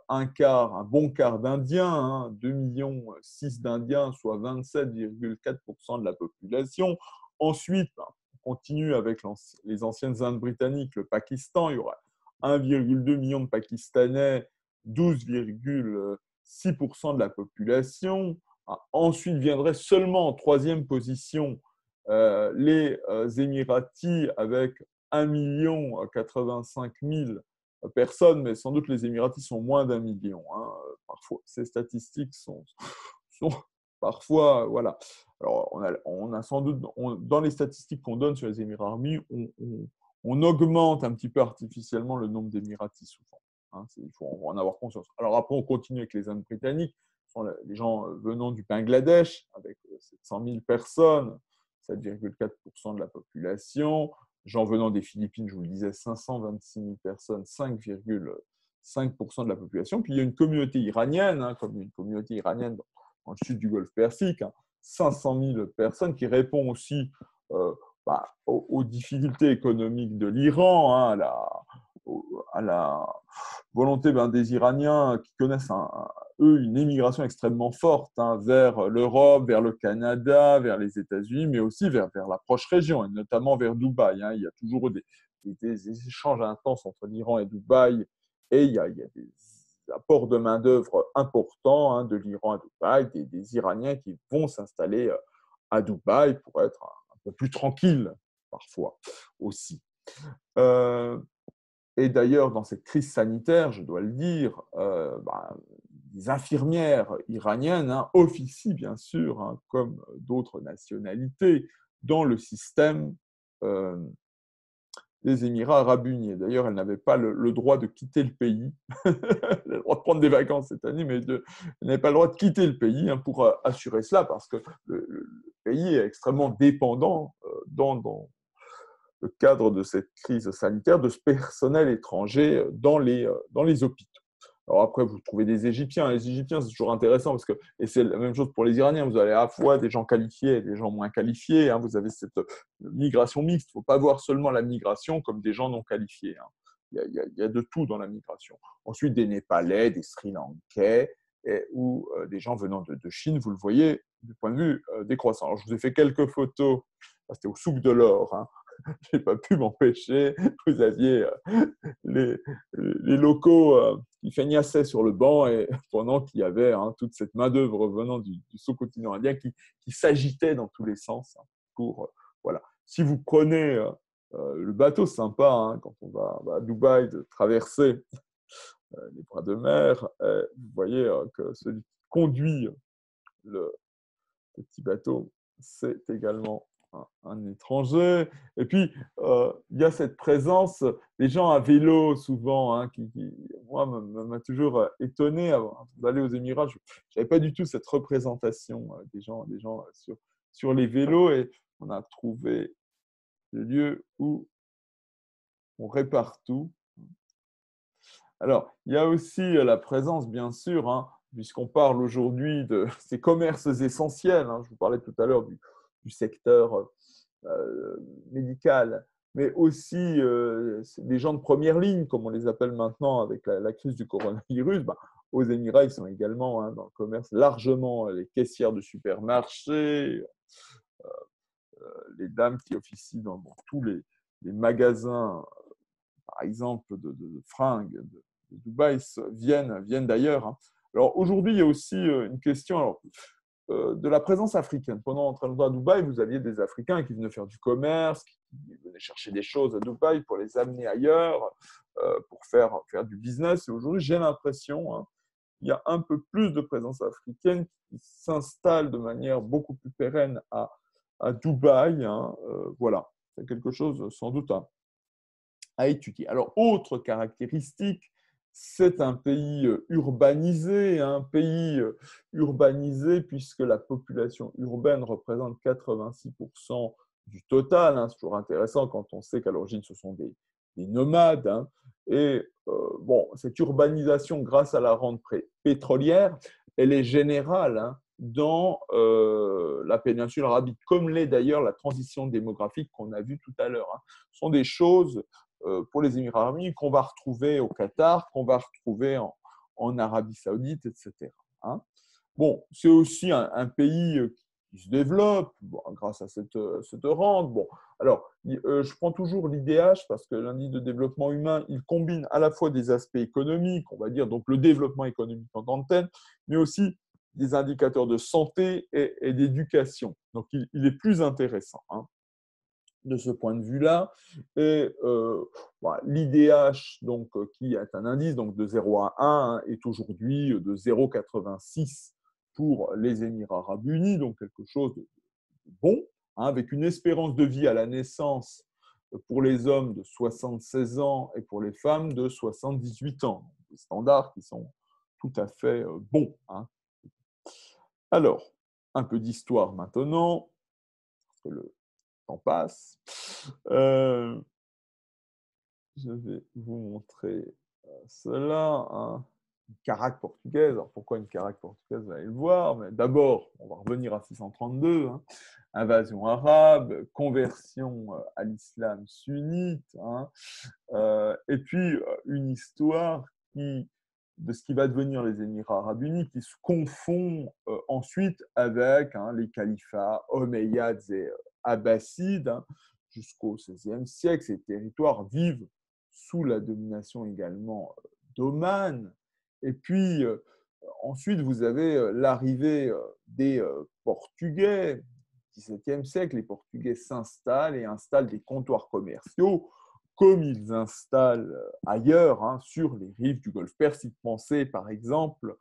un bon quart d'Indiens, hein, 2,6 millions d'Indiens, soit 27,4% de la population. Ensuite, on continue avec les anciennes Indes britanniques, le Pakistan, il y aura 1,2 million de Pakistanais, 12,6% de la population. Ensuite viendrait seulement en troisième position les Émiratis avec 1,85 million personnes, mais sans doute les Émiratis sont moins d'1 million. Hein. Parfois, ces statistiques sont parfois, voilà. Alors, on a sans doute, dans les statistiques qu'on donne sur les Émirats arabes unis, on augmente un petit peu artificiellement le nombre d'Émiratis souvent. Hein, il faut en avoir conscience. Alors après, on continue avec les Indes britanniques. Ce sont les gens venant du Bangladesh, avec 700 000 personnes, 7,4% de la population. Gens venant des Philippines, je vous le disais, 526 000 personnes, 5,5% de la population. Puis il y a une communauté iranienne, hein, comme une communauté iranienne dans le sud du Golfe Persique, hein, 500 000 personnes qui répond aussi aux difficultés économiques de l'Iran, hein, à la volonté des Iraniens qui connaissent, eux, une émigration extrêmément forte, hein, vers l'Europe, vers le Canada, vers les États-Unis, mais aussi vers la proche région, et notamment vers Dubaï. Hein. Il y a toujours des échanges intenses entre l'Iran et Dubaï, et il y a des apports de main-d'œuvre importants, hein, de l'Iran à Dubaï, des Iraniens qui vont s'installer à Dubaï pour être un peu plus tranquille, parfois aussi. Et d'ailleurs, dans cette crise sanitaire, je dois le dire, les infirmières iraniennes, hein, officient bien sûr, hein, comme d'autres nationalités, dans le système des Émirats arabes unis. D'ailleurs, elles n'avaient pas le droit de quitter le pays. Elles avaient le droit de prendre des vacances cette année, mais elles n'avaient pas le droit de quitter le pays, hein, pour assurer cela, parce que le pays est extrêmement dépendant dans le cadre de cette crise sanitaire de ce personnel étranger dans les hôpitaux. Alors après, vous trouvez des Égyptiens. Les Égyptiens, c'est toujours intéressant parce que, et c'est la même chose pour les Iraniens, vous avez à la fois des gens qualifiés et des gens moins qualifiés. Hein. Vous avez cette migration mixte. Il ne faut pas voir seulement la migration comme des gens non qualifiés. Hein. Il y a de tout dans la migration. Ensuite, des Népalais, des Sri Lankais ou des gens venant de Chine, vous le voyez, du point de vue décroissant. Alors, je vous ai fait quelques photos. C'était au souk de l'or. Hein. Je n'ai pas pu m'empêcher. Vous aviez les, les locaux qui feignassaient sur le banc et pendant qu'il y avait toute cette main-d'œuvre venant du sous-continent indien qui s'agitait dans tous les sens. Hein, pour, voilà. Si vous prenez le bateau, c'est sympa hein, quand on va à Dubaï de traverser les bras de mer, vous voyez que celui qui conduit le petit bateau, c'est également un étranger. Et puis, il y a cette présence des gens à vélo, souvent, hein, qui moi, m'a toujours étonné avant d'aller aux Émirats. Je n'avais pas du tout cette représentation des gens sur les vélos. Et on a trouvé des lieux où on répare tout. Alors, il y a aussi la présence, bien sûr, hein, puisqu'on parle aujourd'hui de ces commerces essentiels. Hein, je vous parlais tout à l'heure du secteur médical, mais aussi des gens de première ligne, comme on les appelle maintenant avec la crise du coronavirus. Ben, aux Émirats, ils sont également hein, dans le commerce largement les caissières de supermarchés, les dames qui officient dans tous les magasins par exemple, de fringues de Dubaï viennent d'ailleurs. Hein. Alors aujourd'hui, il y a aussi une question de la présence africaine. Pendant très longtemps à Dubaï, vous aviez des Africains qui venaient faire du commerce, qui venaient chercher des choses à Dubaï pour les amener ailleurs, pour faire du business. Et aujourd'hui, j'ai l'impression hein, qu'il y a un peu plus de présence africaine qui s'installe de manière beaucoup plus pérenne à Dubaï. Hein. Voilà, c'est quelque chose sans doute à étudier. Alors, autre caractéristique, c'est un pays urbanisé, puisque la population urbaine représente 86% du total. Hein. C'est toujours intéressant quand on sait qu'à l'origine, ce sont des nomades. Hein. Et bon, cette urbanisation, grâce à la rente pétrolière, elle est générale hein, dans la péninsule arabique, comme l'est d'ailleurs la transition démographique qu'on a vue tout à l'heure. Hein. Ce sont des choses pour les Émirats arabes unis qu'on va retrouver au Qatar, qu'on va retrouver en Arabie saoudite, etc. Hein. Bon, c'est aussi un pays qui se développe bon, grâce à cette rente. Bon, alors, je prends toujours l'IDH parce que l'indice de développement humain, il combine à la fois des aspects économiques, on va dire, donc le développement économique en tant que tel, mais aussi des indicateurs de santé et d'éducation. Donc, il est plus intéressant. Hein de ce point de vue-là. Et l'IDH, donc, qui est un indice donc, de 0 à 1, est aujourd'hui de 0,86 pour les Émirats arabes unis, donc quelque chose de bon, hein, avec une espérance de vie à la naissance pour les hommes de 76 ans et pour les femmes de 78 ans. Des standards qui sont tout à fait bons. Hein. Alors, un peu d'histoire maintenant, parce que le temps passe. Je vais vous montrer cela. Hein. Une caraque portugaise. Alors pourquoi une caraque portugaise? Vous allez le voir. Mais d'abord, on va revenir à 632. Hein. Invasion arabe, conversion à l'islam sunnite. Hein. Et puis, une histoire de ce qui va devenir les Émirats arabes unis, qui se confond ensuite avec hein, les califats omeyyades et abbassides. Hein, jusqu'au XVIe siècle. Ces territoires vivent sous la domination également d'Oman. Et puis, ensuite, vous avez l'arrivée des Portugais. Au XVIIe siècle, les Portugais s'installent et installent des comptoirs commerciaux comme ils installent ailleurs, hein, sur les rives du Golfe Persique. Pensez, par exemple,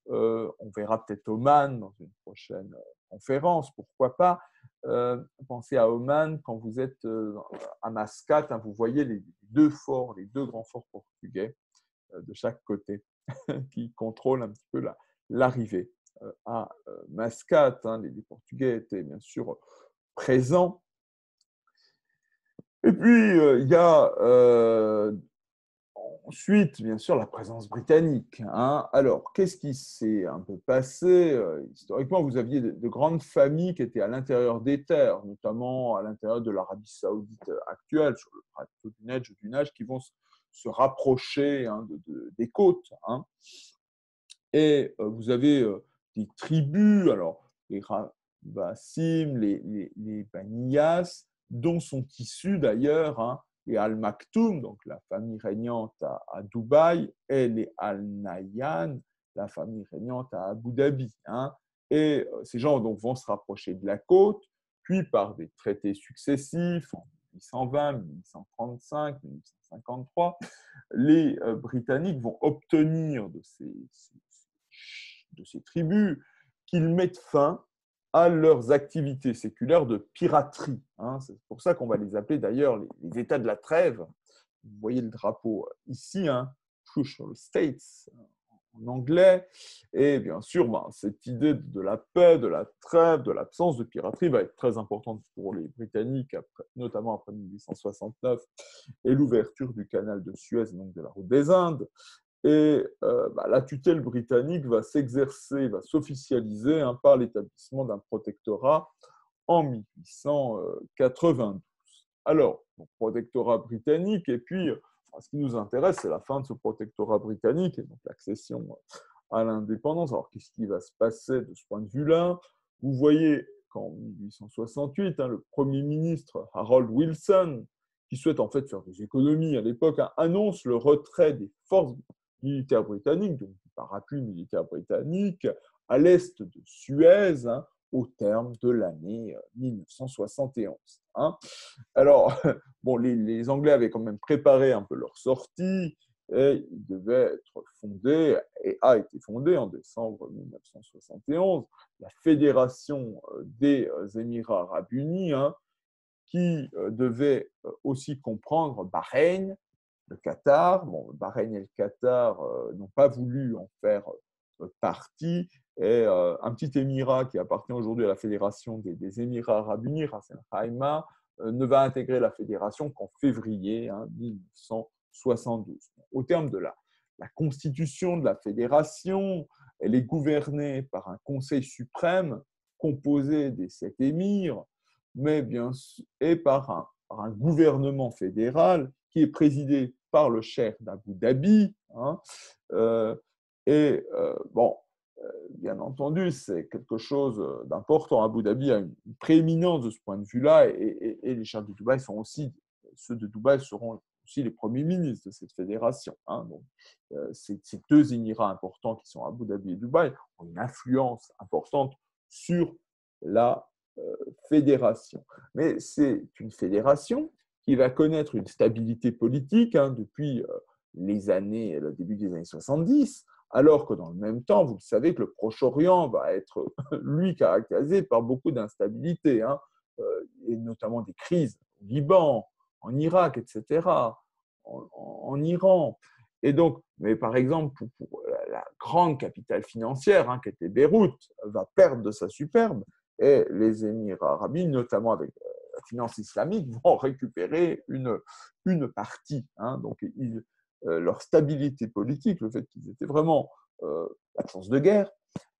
on verra peut-être Oman dans une prochaine conférence, pourquoi pas. Pensez à Oman quand vous êtes à Mascate, hein, vous voyez les deux forts, les deux grands forts portugais de chaque côté qui contrôlent un petit peu l'arrivée à Mascate. Hein. Les Portugais étaient bien sûr présents. Et puis, il y a Ensuite, bien sûr, la présence britannique, hein. Alors, qu'est-ce qui s'est un peu passé? Historiquement, vous aviez de grandes familles qui étaient à l'intérieur des terres, notamment à l'intérieur de l'Arabie saoudite actuelle, sur le plateau du Neige, qui vont se rapprocher, hein, des côtes, hein. Et vous avez des tribus, alors les Rabassim, les Baniyas, dont sont issus d'ailleurs, hein, les Al-Maktoum, donc la famille régnante à Dubaï, et les Al-Nahyan, la famille régnante à Abu Dhabi, hein. Et ces gens donc, vont se rapprocher de la côte, puis par des traités successifs, en 1820, 1835, 1853, les Britanniques vont obtenir de ces tribus qu'ils mettent fin à leurs activités séculaires de piraterie, hein. C'est pour ça qu'on va les appeler d'ailleurs les États de la trêve. Vous voyez le drapeau ici, hein, Push the States en anglais. Et bien sûr, cette idée de la paix, de la trêve, de l'absence de piraterie va être très importante pour les Britanniques, notamment après 1869 et l'ouverture du canal de Suez, donc de la route des Indes. Et la tutelle britannique va s'exercer, va s'officialiser, hein, par l'établissement d'un protectorat en 1892. Alors, donc, protectorat britannique, et puis ce qui nous intéresse, c'est la fin de ce protectorat britannique et donc l'accession à l'indépendance. Alors, qu'est-ce qui va se passer de ce point de vue-là? Vous voyez qu'en 1868, hein, le Premier ministre Harold Wilson, qui souhaite en fait faire des économies à l'époque, hein, annonce le retrait des forces militaires britanniques, donc du parapluie militaire britannique, à l'est de Suez, hein, au terme de l'année 1971. Hein. Alors, bon, les Anglais avaient quand même préparé un peu leur sortie, et il devait être fondé, et a été fondé en décembre 1971, la Fédération des Émirats arabes unis, hein, qui devait aussi comprendre Bahreïn, le Qatar. Bon, Bahreïn et le Qatar n'ont pas voulu en faire partie. Et un petit émirat qui appartient aujourd'hui à la Fédération des Émirats arabes unis, Ras Al Khaimah, ne va intégrer la fédération qu'en février 1972. Au terme de la constitution de la fédération, elle est gouvernée par un conseil suprême composé des 7 émirs, mais bien et par un gouvernement fédéral qui est présidé par le cheikh d'Abu Dhabi. Hein, bon, bien entendu, c'est quelque chose d'important. Abu Dhabi a une prééminence de ce point de vue-là, et les cheikhs de Dubaï sont aussi, ceux de Dubaï seront aussi les premiers ministres de cette fédération. Hein. Donc, ces deux émirats importants qui sont Abu Dhabi et Dubaï ont une influence importante sur la fédération. Mais c'est une fédération qui va connaître une stabilité politique, hein, depuis le début des années 70, alors que dans le même temps, vous le savez que le Proche-Orient va être, lui, caractérisé par beaucoup d'instabilité, hein, et notamment des crises au Liban, en Irak, etc., en Iran. Et donc, mais par exemple, pour la grande capitale financière, hein, qui était Beyrouth, va perdre de sa superbe, et les Émirats arabes unis, notamment avec la finance islamique, vont récupérer une partie. Hein. Donc, leur stabilité politique, le fait qu'ils étaient vraiment l'absence de guerre,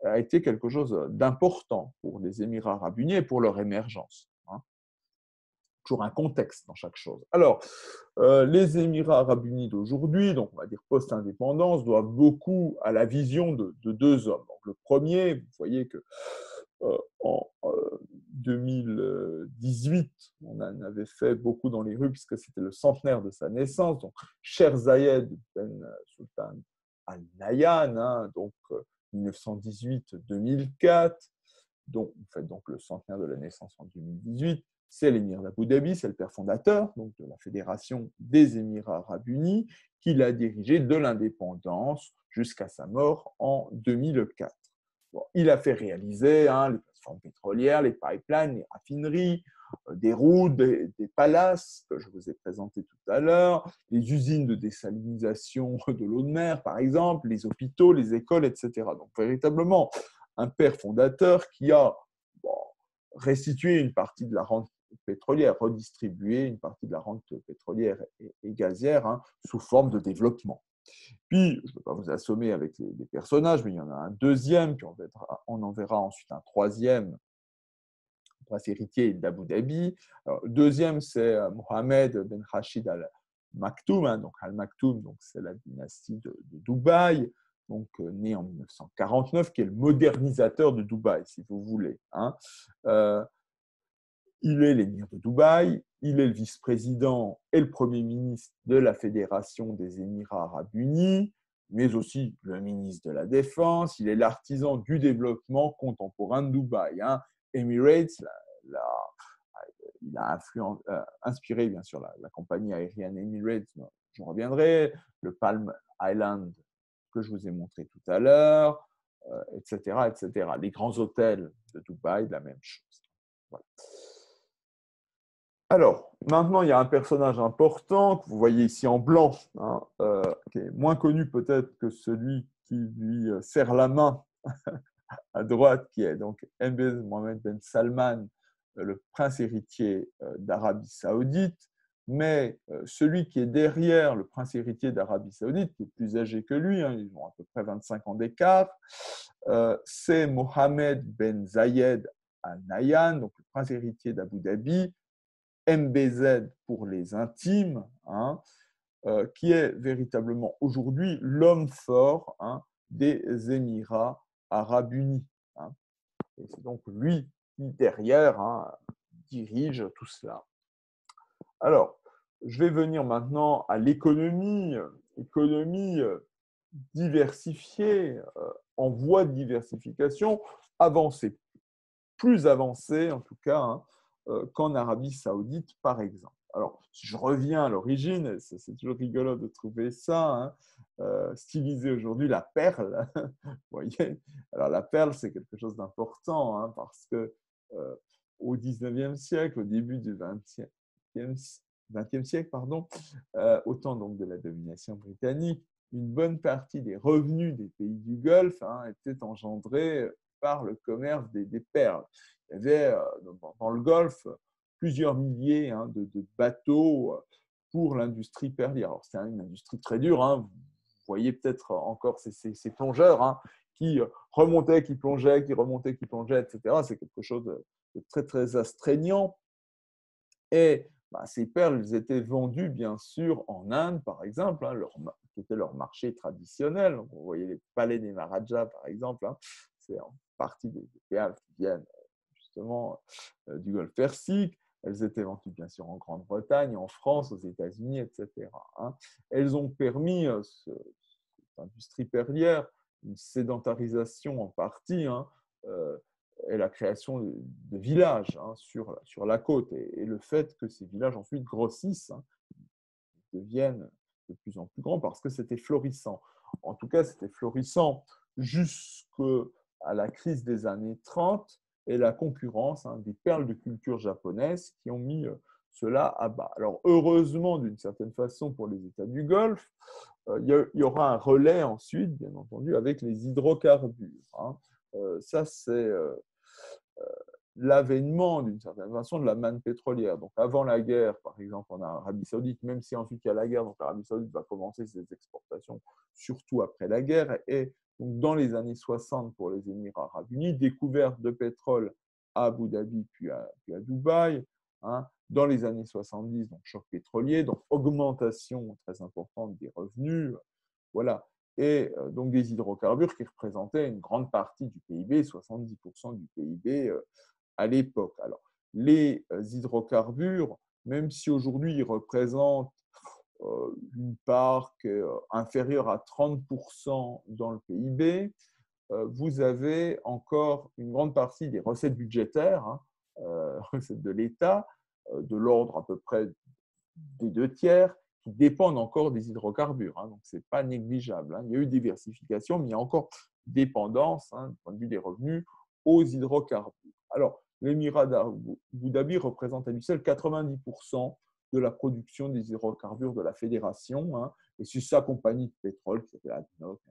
a été quelque chose d'important pour les Émirats arabes unis et pour leur émergence. Hein. Toujours un contexte dans chaque chose. Alors, les Émirats arabes unis d'aujourd'hui, donc on va dire post-indépendance, doivent beaucoup à la vision de deux hommes. Donc, le premier, vous voyez que en 2018, on en avait fait beaucoup dans les rues puisque c'était le centenaire de sa naissance. Donc, Cher Zayed Ben Sultan Al Nahyan, hein, donc 1918-2004, donc on fait donc le centenaire de la naissance en 2018. C'est l'émir d'Abu Dhabi, c'est le père fondateur donc, de la Fédération des Émirats arabes unis, qui l'a dirigé de l'indépendance jusqu'à sa mort en 2004. Bon, il a fait réaliser les plateformes pétrolières, les pipelines, les raffineries, des routes, des palaces que je vous ai présentés tout à l'heure, les usines de désalinisation de l'eau de mer, par exemple, les hôpitaux, les écoles, etc. Donc, véritablement, un père fondateur qui a restitué une partie de la rente pétrolière, redistribuer une partie de la rente pétrolière et gazière sous forme de développement. Puis, je ne vais pas vous assommer avec les personnages, mais il y en a un deuxième, puis on en verra ensuite un troisième, prince héritier d'Abu Dhabi. Alors, le deuxième, c'est Mohamed Ben Rachid Al Maktoum. Donc, Al Maktoum, c'est la dynastie de Dubaï, né en 1949, qui est le modernisateur de Dubaï, si vous voulez. Il est l'émir de Dubaï, il est le vice-président et le premier ministre de la Fédération des Émirats arabes unis, mais aussi le ministre de la Défense. Il est l'artisan du développement contemporain de Dubaï. Emirates, il a inspiré bien sûr la compagnie aérienne Emirates, j'en reviendrai, le Palm Island que je vous ai montré tout à l'heure, etc., etc. Les grands hôtels de Dubaï, la même chose. Voilà. Alors, maintenant, il y a un personnage important que vous voyez ici en blanc, qui est moins connu peut-être que celui qui lui serre la main à droite, qui est donc Mohammed Ben Salman, le prince héritier d'Arabie Saoudite. Mais celui qui est derrière le prince héritier d'Arabie Saoudite, qui est plus âgé que lui, ils ont à peu près 25 ans d'écart, c'est Mohammed Ben Zayed Al Nahyan, donc le prince héritier d'Abu Dhabi, MBZ pour les intimes, qui est véritablement aujourd'hui l'homme fort des Émirats arabes unis. Et c'est donc lui qui, derrière, dirige tout cela. Alors, je vais venir maintenant à l'économie diversifiée, en voie de diversification, avancée, plus avancée en tout cas, qu'en Arabie Saoudite, par exemple. Alors, si je reviens à l'origine, c'est toujours rigolo de trouver ça, stylisé aujourd'hui, la perle. Vous voyez, alors la perle, c'est quelque chose d'important, parce que au 19e siècle, au début du 20e siècle, au temps donc de la domination britannique, une bonne partie des revenus des pays du Golfe étaient engendrés par le commerce des perles. Il y avait dans le Golfe plusieurs milliers de bateaux pour l'industrie perlière. Alors, c'est une industrie très dure. Vous voyez peut-être encore ces plongeurs qui remontaient, qui plongeaient, qui remontaient, qui plongeaient, etc. C'est quelque chose de très, très astreignant. Et ces perles, elles étaient vendues, bien sûr, en Inde, par exemple, qui était leur marché traditionnel. Donc, vous voyez les palais des Maharajas, par exemple. C'est en partie des perles qui viennent justement du Golfe Persique. Elles étaient vendues, bien sûr, en Grande-Bretagne, en France, aux États-Unis, etc. Elles ont permis, cette industrie perlière, une sédentarisation en partie, et la création de villages sur la côte. Et le fait que ces villages ensuite grossissent, deviennent de plus en plus grands parce que c'était florissant. En tout cas, c'était florissant jusqu'à la crise des années 30 et la concurrence des perles de culture japonaises qui ont mis cela à bas. Alors, heureusement, d'une certaine façon, pour les États du Golfe, il y aura un relais ensuite, bien entendu, avec les hydrocarbures. Ça, c'est l'avènement, d'une certaine façon, de la manne pétrolière. Donc, avant la guerre, par exemple, en Arabie Saoudite, même si ensuite il y a la guerre, donc l'Arabie Saoudite va commencer ses exportations, surtout après la guerre. Et donc, dans les années 60, pour les Émirats arabes unis, découverte de pétrole à Abu Dhabi, puis à Dubaï. Dans les années 70, donc choc pétrolier, donc augmentation très importante des revenus. Voilà. Et donc des hydrocarbures qui représentaient une grande partie du PIB, 70% du PIB à l'époque. Alors, les hydrocarbures, même si aujourd'hui ils représentent une part inférieure à 30% dans le PIB, vous avez encore une grande partie des recettes budgétaires, recettes de l'État, de l'ordre à peu près des 2/3, qui dépendent encore des hydrocarbures. Donc, ce n'est pas négligeable. Il y a eu diversification, mais il y a encore dépendance, du point de vue des revenus, aux hydrocarbures. Alors, l'Émirat d'Abu Dhabi représente à lui seul 90% de la production des hydrocarbures de la fédération, et c'est sa compagnie de pétrole qui s'appelle ADNOC,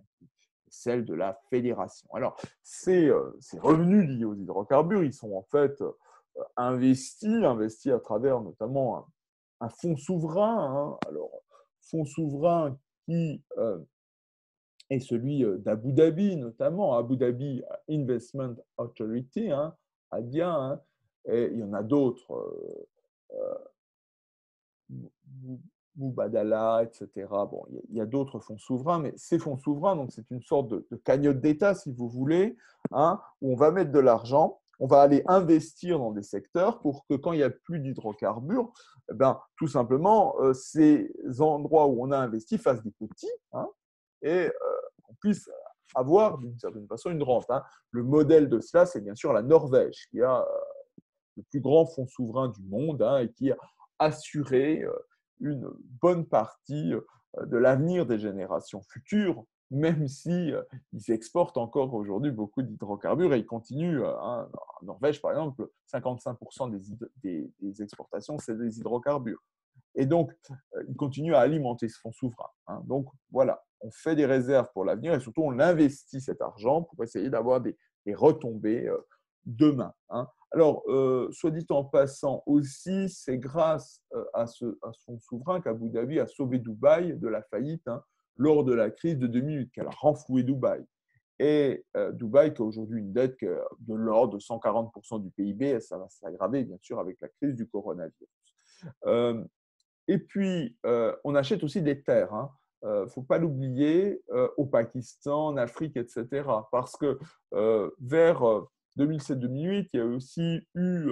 celle de la fédération. Alors, ces revenus liés aux hydrocarbures, ils sont en fait investit à travers notamment un fonds souverain. Hein. Alors, fonds souverain qui est celui d'Abu Dhabi, notamment Abu Dhabi Investment Authority, hein, ADIA, hein, et il y en a d'autres, Mubadala, etc. Bon, il y a d'autres fonds souverains, mais ces fonds souverains, donc c'est une sorte de cagnotte d'État, si vous voulez, hein, où on va mettre de l'argent, on va aller investir dans des secteurs pour que quand il n'y a plus d'hydrocarbures, eh ben, tout simplement, ces endroits où on a investi fassent des petits, hein, et qu'on puisse avoir d'une certaine façon une rente. Hein. Le modèle de cela, c'est bien sûr la Norvège, qui a le plus grand fonds souverain du monde, hein, et qui a assuré une bonne partie de l'avenir des générations futures, même si ils exportent encore aujourd'hui beaucoup d'hydrocarbures et ils continuent. Hein, en Norvège, par exemple, 55% des exportations, c'est des hydrocarbures. Et donc, ils continuent à alimenter ce fonds souverain. Hein. Donc, voilà, on fait des réserves pour l'avenir et surtout, on investit cet argent pour essayer d'avoir des retombées demain. Hein. Alors, soit dit en passant aussi, c'est grâce à ce fonds souverain qu'Abu Dhabi a sauvé Dubaï de la faillite, hein, lors de la crise de 2008, qu'elle a renfloué Dubaï. Et Dubaï, qui a aujourd'hui une dette de l'ordre de 140% du PIB, et ça va s'aggraver bien sûr avec la crise du coronavirus. Et puis, on achète aussi des terres. Hein. Il ne faut pas l'oublier, au Pakistan, en Afrique, etc. Parce que vers 2007-2008, il y a aussi eu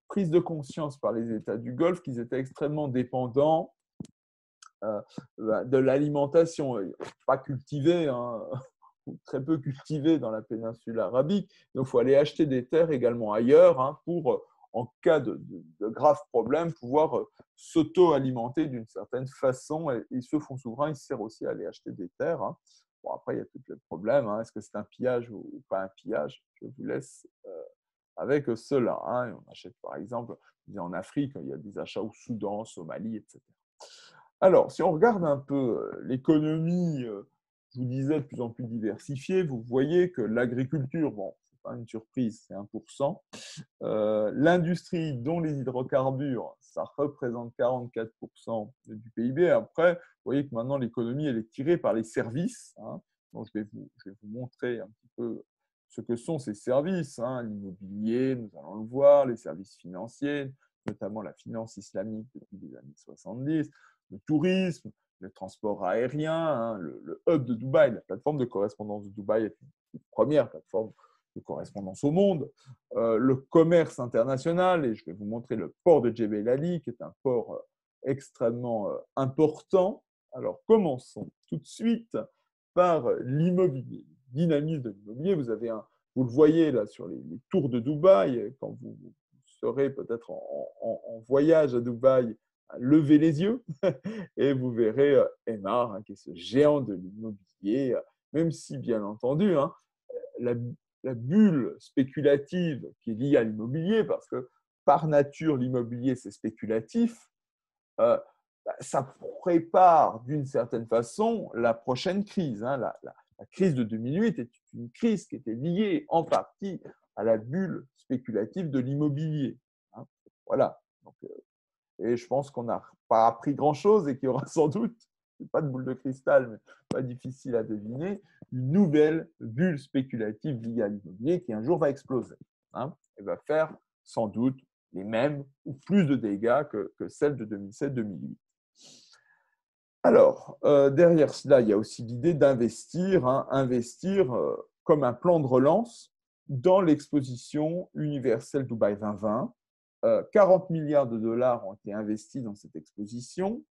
prise de conscience par les États du Golfe qu'ils étaient extrêmement dépendants de l'alimentation, pas cultivée, hein, très peu cultivée dans la péninsule arabique. Donc, il faut aller acheter des terres également ailleurs, hein, pour, en cas de graves problèmes, pouvoir s'auto-alimenter d'une certaine façon. Et ce fonds souverain, il sert aussi à aller acheter des terres. Hein. Bon, après, il y a tous les problèmes. Hein. Est-ce que c'est un pillage ou pas un pillage? Je vous laisse avec cela. Hein. On achète, par exemple, en Afrique, il y a des achats au Soudan, Somalie, etc. Alors, si on regarde un peu l'économie, je vous disais, de plus en plus diversifiée, vous voyez que l'agriculture, bon, ce n'est pas une surprise, c'est 1%. L'industrie, dont les hydrocarbures, ça représente 44% du PIB. Après, vous voyez que maintenant, l'économie, elle est tirée par les services. Hein. Donc, je vais vous montrer un petit peu ce que sont ces services. Hein. L'immobilier, nous allons le voir, les services financiers, notamment la finance islamique depuis les années 70, le tourisme, le transport aérien, hein, le hub de Dubaï, la plateforme de correspondance de Dubaï est une première plateforme de correspondance au monde, le commerce international, et je vais vous montrer le port de Jebel Ali, qui est un port extrêmement important. Alors, commençons tout de suite par l'immobilier. Dynamisme de l'immobilier, vous le voyez là sur les tours de Dubaï, quand vous serez peut-être en voyage à Dubaï, levez les yeux et vous verrez Emaar, hein, qui est ce géant de l'immobilier, même si, bien entendu, hein, la bulle spéculative qui est liée à l'immobilier, parce que par nature, l'immobilier, c'est spéculatif, ça prépare d'une certaine façon la prochaine crise. Hein. La crise de 2008 est une crise qui était liée en partie à la bulle spéculative de l'immobilier. Hein. Voilà. Donc, et je pense qu'on n'a pas appris grand-chose et qu'il y aura sans doute, pas de boule de cristal, mais pas difficile à deviner, une nouvelle bulle spéculative liée à l'immobilier qui un jour va exploser, hein, et va faire sans doute les mêmes ou plus de dégâts que celle de 2007-2008. Alors, derrière cela, il y a aussi l'idée d'investir, hein, investir comme un plan de relance dans l'exposition universelle Dubaï 2020. 40 milliards de dollars ont été investis dans cette exposition,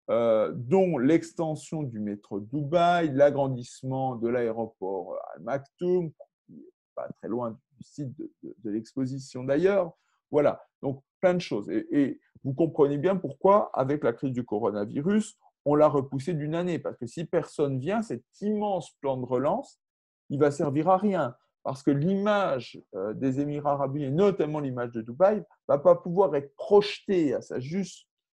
dont l'extension du métro de Dubaï, l'agrandissement de l'aéroport Al Maktoum, qui n'est pas très loin du site de l'exposition d'ailleurs. Voilà, donc plein de choses. Et vous comprenez bien pourquoi, avec la crise du coronavirus, on l'a repoussé d'une année. Parce que si personne vient, cet immense plan de relance, il va servir à rien. Parce que l'image des Émirats arabes unis, et notamment l'image de Dubaï, ne va pas pouvoir être projetée à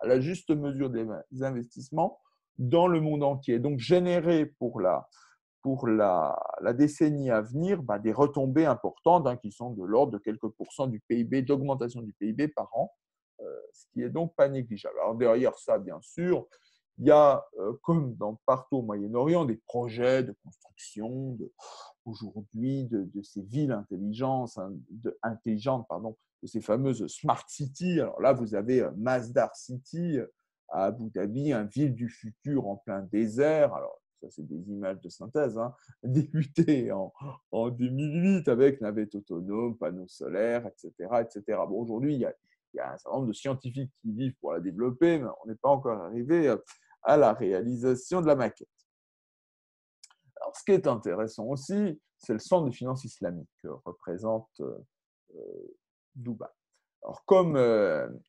la juste mesure des investissements dans le monde entier. Donc, générer pour pour la décennie à venir des retombées importantes qui sont de l'ordre de quelques pourcents du PIB, d'augmentation du PIB par an, ce qui est donc pas négligeable. Alors derrière ça, bien sûr, il y a, comme partout au Moyen-Orient, des projets de construction aujourd'hui de ces villes intelligentes, de ces fameuses smart cities. Alors là, vous avez Masdar City à Abu Dhabi, une ville du futur en plein désert. Alors, ça, c'est des images de synthèse, débuté en 2008 avec navette autonome, panneaux solaires, etc. etc. Bon, aujourd'hui, il y a un certain nombre de scientifiques qui vivent pour la développer, mais on n'est pas encore arrivé à la réalisation de la maquette. Alors, ce qui est intéressant aussi, c'est le centre de finance islamique que représente Dubaï. Alors, comme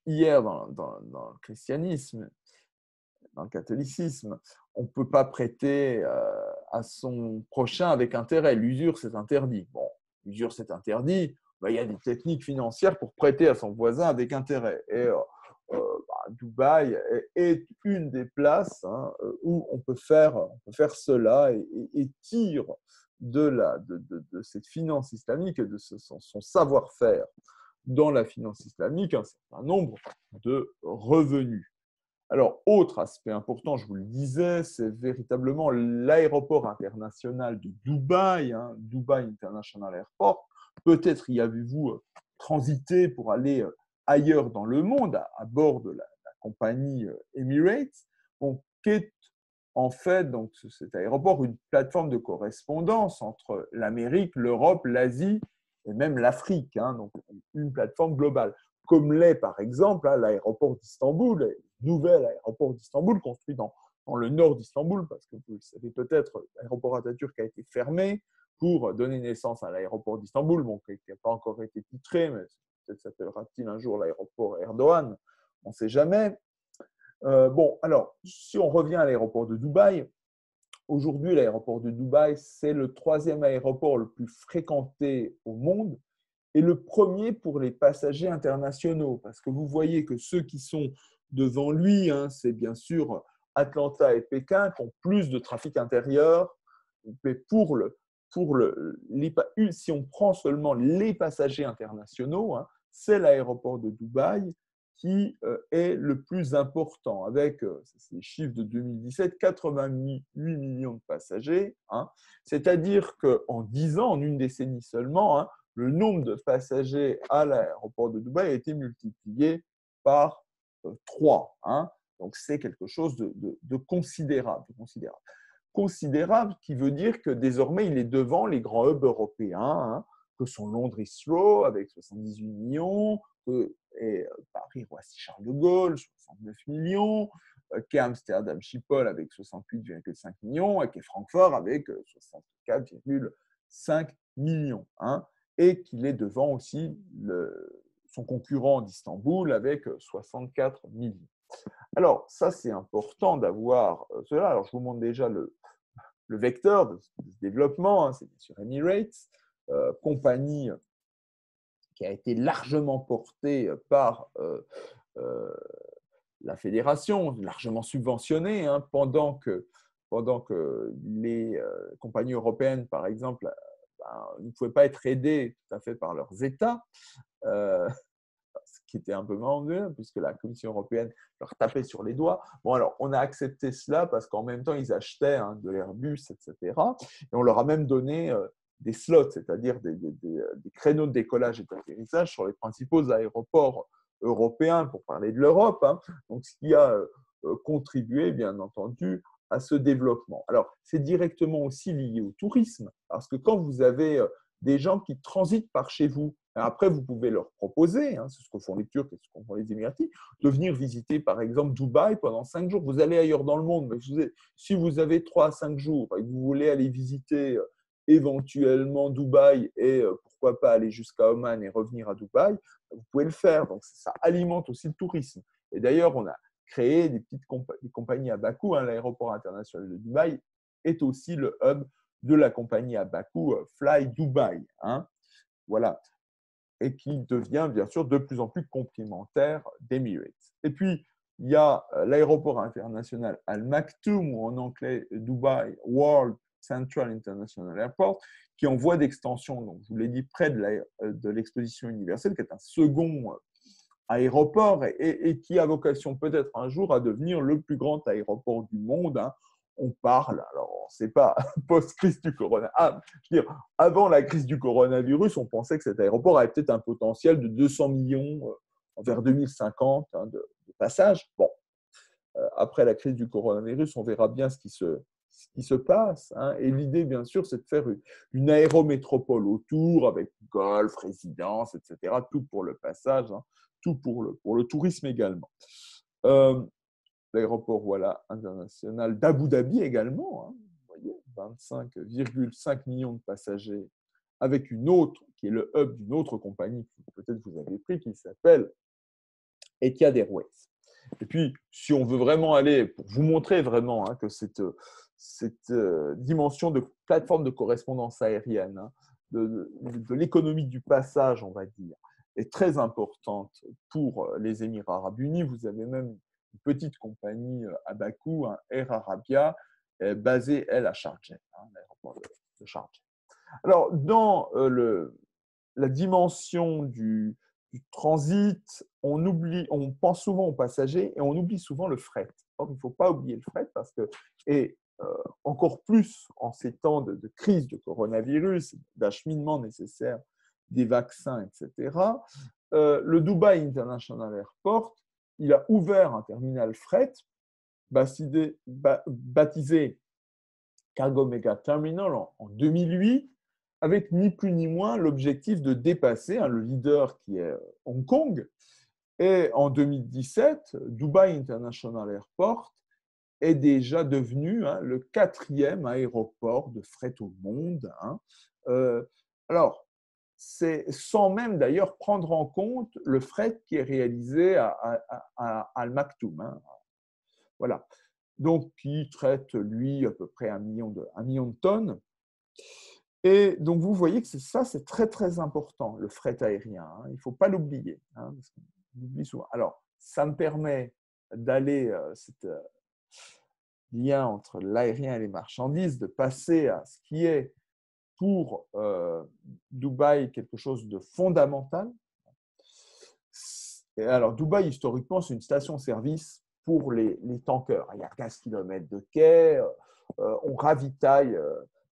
hier dans le christianisme, dans le catholicisme, on ne peut pas prêter à son prochain avec intérêt. L'usure, c'est interdit. Bon, l'usure, c'est interdit. Il y a des techniques financières pour prêter à son voisin avec intérêt. Et Dubaï est une des places où on peut faire cela et tire de cette finance islamique et de son savoir-faire dans la finance islamique un certain nombre de revenus. Alors, autre aspect important, je vous le disais, c'est véritablement l'aéroport international de Dubaï, Dubai International Airport. Peut-être y avez-vous transité pour aller ailleurs dans le monde à bord de la compagnie Emirates, qui est en fait, donc, cet aéroport, une plateforme de correspondance entre l'Amérique, l'Europe, l'Asie et même l'Afrique, donc une plateforme globale, comme l'est par exemple l'aéroport d'Istanbul, le nouvel aéroport d'Istanbul construit dans le nord d'Istanbul, parce que vous le savez peut-être, l'aéroport Atatürk a été fermé pour donner naissance à l'aéroport d'Istanbul, qui n'a pas encore été titré, mais peut-être s'appellera-t-il un jour l'aéroport Erdogan, on ne sait jamais. Alors, si on revient à l'aéroport de Dubaï, aujourd'hui, l'aéroport de Dubaï, c'est le 3e aéroport le plus fréquenté au monde et le premier pour les passagers internationaux. Parce que vous voyez que ceux qui sont devant lui, c'est bien sûr Atlanta et Pékin qui ont plus de trafic intérieur. Mais si on prend seulement les passagers internationaux, c'est l'aéroport de Dubaï qui est le plus important, avec les chiffres de 2017, 88 millions de passagers. C'est-à-dire qu'en 10 ans, en une décennie seulement, le nombre de passagers à l'aéroport de Dubaï a été multiplié par 3. Donc, c'est quelque chose de considérable. Considérable qui veut dire que désormais, il est devant les grands hubs européens, que sont Londres Heathrow avec 78 millions, et Paris Roissy-Charles de Gaulle, 69 millions, qu'est Amsterdam Schiphol avec 68,5 millions, et qu'est Francfort avec 64,5 millions. Et qu'il est devant aussi son concurrent d'Istanbul avec 64 millions. Alors, ça, c'est important d'avoir cela. Alors, je vous montre déjà le vecteur de ce développement. C'est bien sûr Emirates, compagnie qui a été largement portée par la fédération, largement subventionnée, pendant que les compagnies européennes, par exemple, ne pouvaient pas être aidées tout à fait par leurs États. Ce qui était un peu marrant, puisque la Commission européenne leur tapait sur les doigts. Bon, alors, on a accepté cela parce qu'en même temps, ils achetaient de l'Airbus, etc. Et on leur a même donné des slots, c'est-à-dire des créneaux de décollage et d'atterrissage sur les principaux aéroports européens, pour parler de l'Europe. Donc, ce qui a contribué, bien entendu, à ce développement. Alors, c'est directement aussi lié au tourisme, parce que quand vous avez des gens qui transitent par chez vous, après, vous pouvez leur proposer, c'est ce que font les Turcs et ce que font les Émiratis, de venir visiter, par exemple, Dubaï pendant 5 jours. Vous allez ailleurs dans le monde, mais si vous avez 3 à 5 jours et que vous voulez aller visiter éventuellement Dubaï et pourquoi pas aller jusqu'à Oman et revenir à Dubaï, vous pouvez le faire. Donc, ça alimente aussi le tourisme. Et d'ailleurs, on a créé des compagnies à bas coût. L'aéroport international de Dubaï est aussi le hub de la compagnie à bas coût Fly Dubai. Voilà. Et qui devient bien sûr de plus en plus complémentaire d'Emirates. Et puis, il y a l'aéroport international Al Maktoum, ou en anglais Dubai World Central International Airport, qui est en voie d'extension, donc je vous l'ai dit, près de l'exposition universelle, qui est un second aéroport et qui a vocation peut-être un jour à devenir le plus grand aéroport du monde. Hein. On parle, alors on ne sait pas, post-crise du coronavirus. Ah, je veux dire, avant la crise du coronavirus, on pensait que cet aéroport avait peut-être un potentiel de 200 millions vers 2050 hein, de passages. Bon, après la crise du coronavirus, on verra bien ce qui se passe. Hein. Et l'idée, bien sûr, c'est de faire une aérométropole autour avec golf, résidence, etc. Tout pour le passage, hein, tout pour le tourisme également. L'aéroport voilà, international d'Abu Dhabi également, hein, vous voyez, 25,5 millions de passagers avec une autre, qui est le hub d'une autre compagnie que peut-être vous avez pris, qui s'appelle Etihad Airways. Et puis, si on veut vraiment aller, pour vous montrer vraiment hein, que cette dimension de plateforme de correspondance aérienne, hein, de l'économie du passage, on va dire, est très importante pour les Émirats arabes unis. Vous avez même une petite compagnie à Bakou, hein, Air Arabia, basée, elle, à Sharjah, hein, l'aéroport de Sharjah. Alors, dans la dimension du transit, on pense souvent aux passagers et on oublie souvent le fret. Or, il ne faut pas oublier le fret parce que, et encore plus en ces temps de crise de coronavirus, d'acheminement nécessaire des vaccins, etc., le Dubai International Airport, il a ouvert un terminal fret baptisé Cargo Mega Terminal en 2008, avec ni plus ni moins l'objectif de dépasser le leader qui est Hong Kong. Et en 2017, Dubai International Airport est déjà devenu le 4e aéroport de fret au monde. Alors, c'est sans même d'ailleurs prendre en compte le fret qui est réalisé à Al Maktoum. Hein. Voilà. Donc, qui traite, lui, à peu près 1 million de tonnes. Et donc, vous voyez que ça, c'est très, très important, le fret aérien. Hein. Il ne faut pas l'oublier. Hein, parce qu'on l'oublie souvent. Alors, ça me permet d'aller, cet lien entre l'aérien et les marchandises, de passer à ce qui est pour Dubaï quelque chose de fondamental. Et alors, Dubaï, historiquement, c'est une station-service pour les tankers. Il y a 15 km de quai, on ravitaille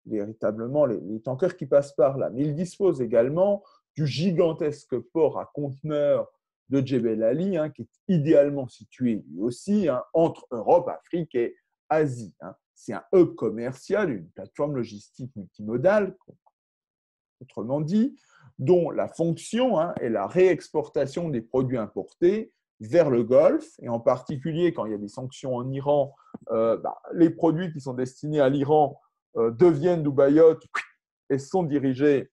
véritablement les tankers qui passent par là. Mais il dispose également du gigantesque port à conteneurs de Jebel Ali, hein, qui est idéalement situé lui aussi entre Europe, Afrique et Asie. Hein. C'est un hub commercial, une plateforme logistique multimodale, autrement dit, dont la fonction est la réexportation des produits importés vers le Golfe, et en particulier quand il y a des sanctions en Iran, les produits qui sont destinés à l'Iran deviennent dubaïotes et sont dirigés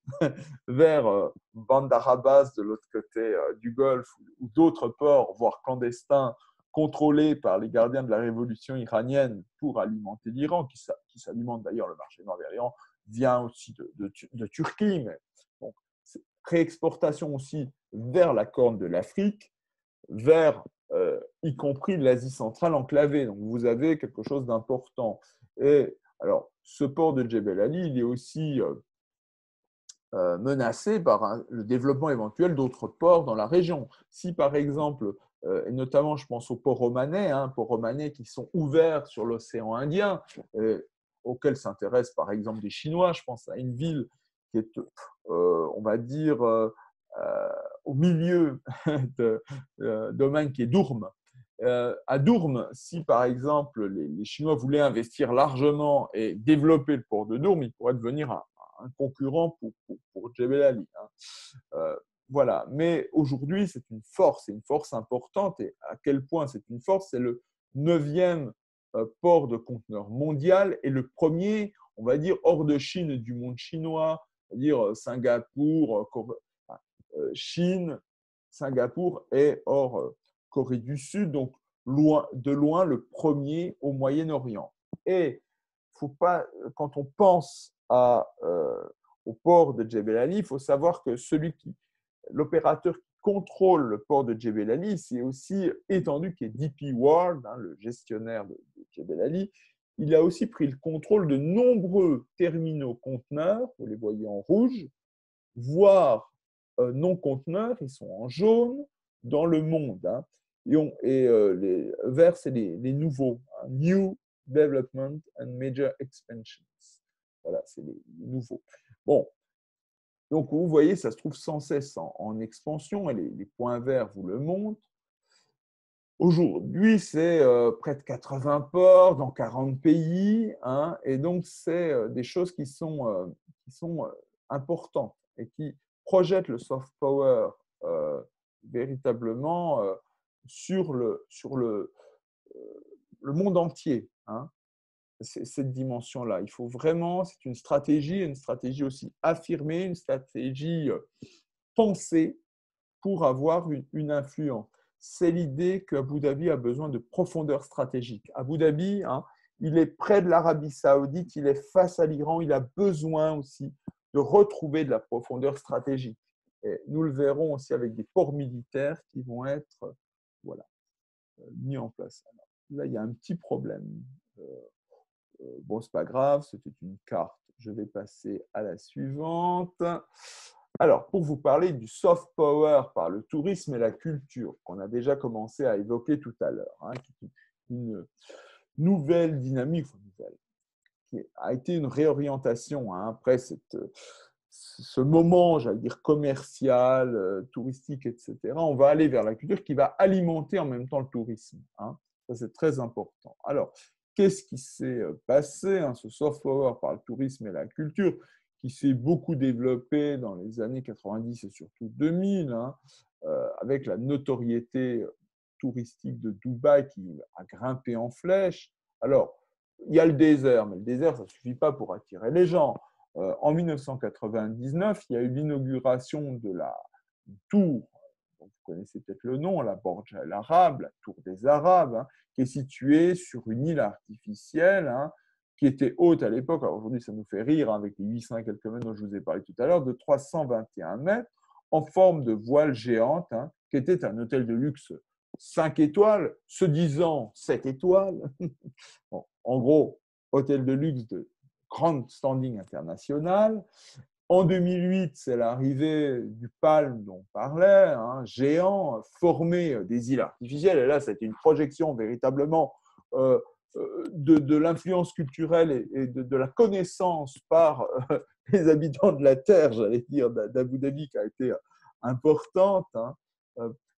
vers Bandar Abbas de l'autre côté du Golfe ou d'autres ports, voire clandestins, contrôlés par les gardiens de la révolution iranienne pour alimenter l'Iran, qui s'alimente d'ailleurs, le marché noir vers l'Iran vient aussi de Turquie, mais bon, réexportation aussi vers la Corne de l'Afrique, vers y compris l'Asie centrale enclavée. Donc vous avez quelque chose d'important. Et alors, ce port de Jebel Ali, il est aussi menacé par le développement éventuel d'autres ports dans la région. Si par exemple, et notamment je pense aux ports romanais qui sont ouverts sur l'océan Indien, auxquels s'intéressent par exemple des Chinois, je pense à une ville qui est, on va dire, au milieu d'Oman, qui est Dourm. À Dourm, si par exemple les Chinois voulaient investir largement et développer le port de Dourm, ils pourraient devenir un concurrent pour Jebel Ali. Hein. Voilà. Mais aujourd'hui, c'est une force importante. Et à quel point c'est une force? C'est le 9e port de conteneurs mondial et le premier, on va dire, hors de Chine et du monde chinois, c'est-à-dire Singapour, Chine, Singapour et hors Corée du Sud, donc de loin le premier au Moyen-Orient. Et faut pas, quand on pense au port de Jebel Ali, il faut savoir que l'opérateur qui contrôle le port de Jebel Ali, c'est aussi étendu qui est DP World, le gestionnaire de Jebel Ali, il a aussi pris le contrôle de nombreux terminaux conteneurs, vous les voyez en rouge, voire non conteneurs, ils sont en jaune, dans le monde. Hein. Les verts, c'est les nouveaux. Hein. New Development and Major Expansions. Voilà, c'est les nouveaux. Bon, donc vous voyez, ça se trouve sans cesse en expansion, et les points verts vous le montrent. Aujourd'hui, c'est près de 80 ports dans 40 pays, hein, et donc c'est des choses qui sont importantes et qui projettent le soft power véritablement sur le monde entier. Hein, cette dimension-là. Il faut vraiment, c'est une stratégie aussi affirmée, une stratégie pensée pour avoir une influence. C'est l'idée qu'Abu Dhabi a besoin de profondeur stratégique. Abu Dhabi, hein, il est près de l'Arabie Saoudite, il est face à l'Iran, il a besoin aussi de retrouver de la profondeur stratégique. Et nous le verrons aussi avec des ports militaires qui vont être voilà, mis en place. Alors, là, il y a un petit problème. Bon, ce n'est pas grave, c'était une carte. Je vais passer à la suivante. Alors, pour vous parler du soft power par le tourisme et la culture, qu'on a déjà commencé à évoquer tout à l'heure, hein, qui est une nouvelle dynamique, qui a été une réorientation hein, après ce moment, j'allais dire, commercial, touristique, etc. On va aller vers la culture qui va alimenter en même temps le tourisme. Hein. Ça, c'est très important. Alors, qu'est-ce qui s'est passé, hein, ce soft power par le tourisme et la culture, qui s'est beaucoup développé dans les années 90 et surtout 2000, hein, avec la notoriété touristique de Dubaï qui a grimpé en flèche. Alors, il y a le désert, mais le désert, ça ne suffit pas pour attirer les gens. En 1999, il y a eu l'inauguration de la tour, vous connaissez peut-être le nom, la Borj Al Arab, la tour des Arabes, hein, qui est située sur une île artificielle, hein, qui était haute à l'époque. Alors aujourd'hui, ça nous fait rire hein, avec les 800 et quelques mètres dont je vous ai parlé tout à l'heure, de 321 mètres, en forme de voile géante, hein, qui était un hôtel de luxe 5 étoiles, se disant 7 étoiles. Bon, en gros, hôtel de luxe de grand standing international. En 2008, c'est l'arrivée du Palm dont on parlait, hein, géant, formé des îles artificielles. Et là, c'était une projection véritablement de l'influence culturelle et de la connaissance par les habitants de la Terre, j'allais dire, d'Abu Dhabi, qui a été importante, hein,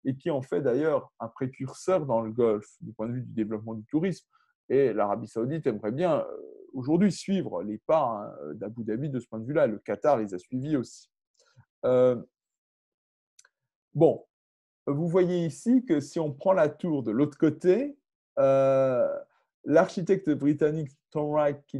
et qui en fait d'ailleurs un précurseur dans le Golfe du point de vue du développement du tourisme. Et l'Arabie Saoudite aimerait bien aujourd'hui suivre les pas hein, d'Abu Dhabi de ce point de vue-là. Le Qatar les a suivis aussi. Bon, vous voyez ici que si on prend la tour de l'autre côté, l'architecte britannique Tom Wright, qui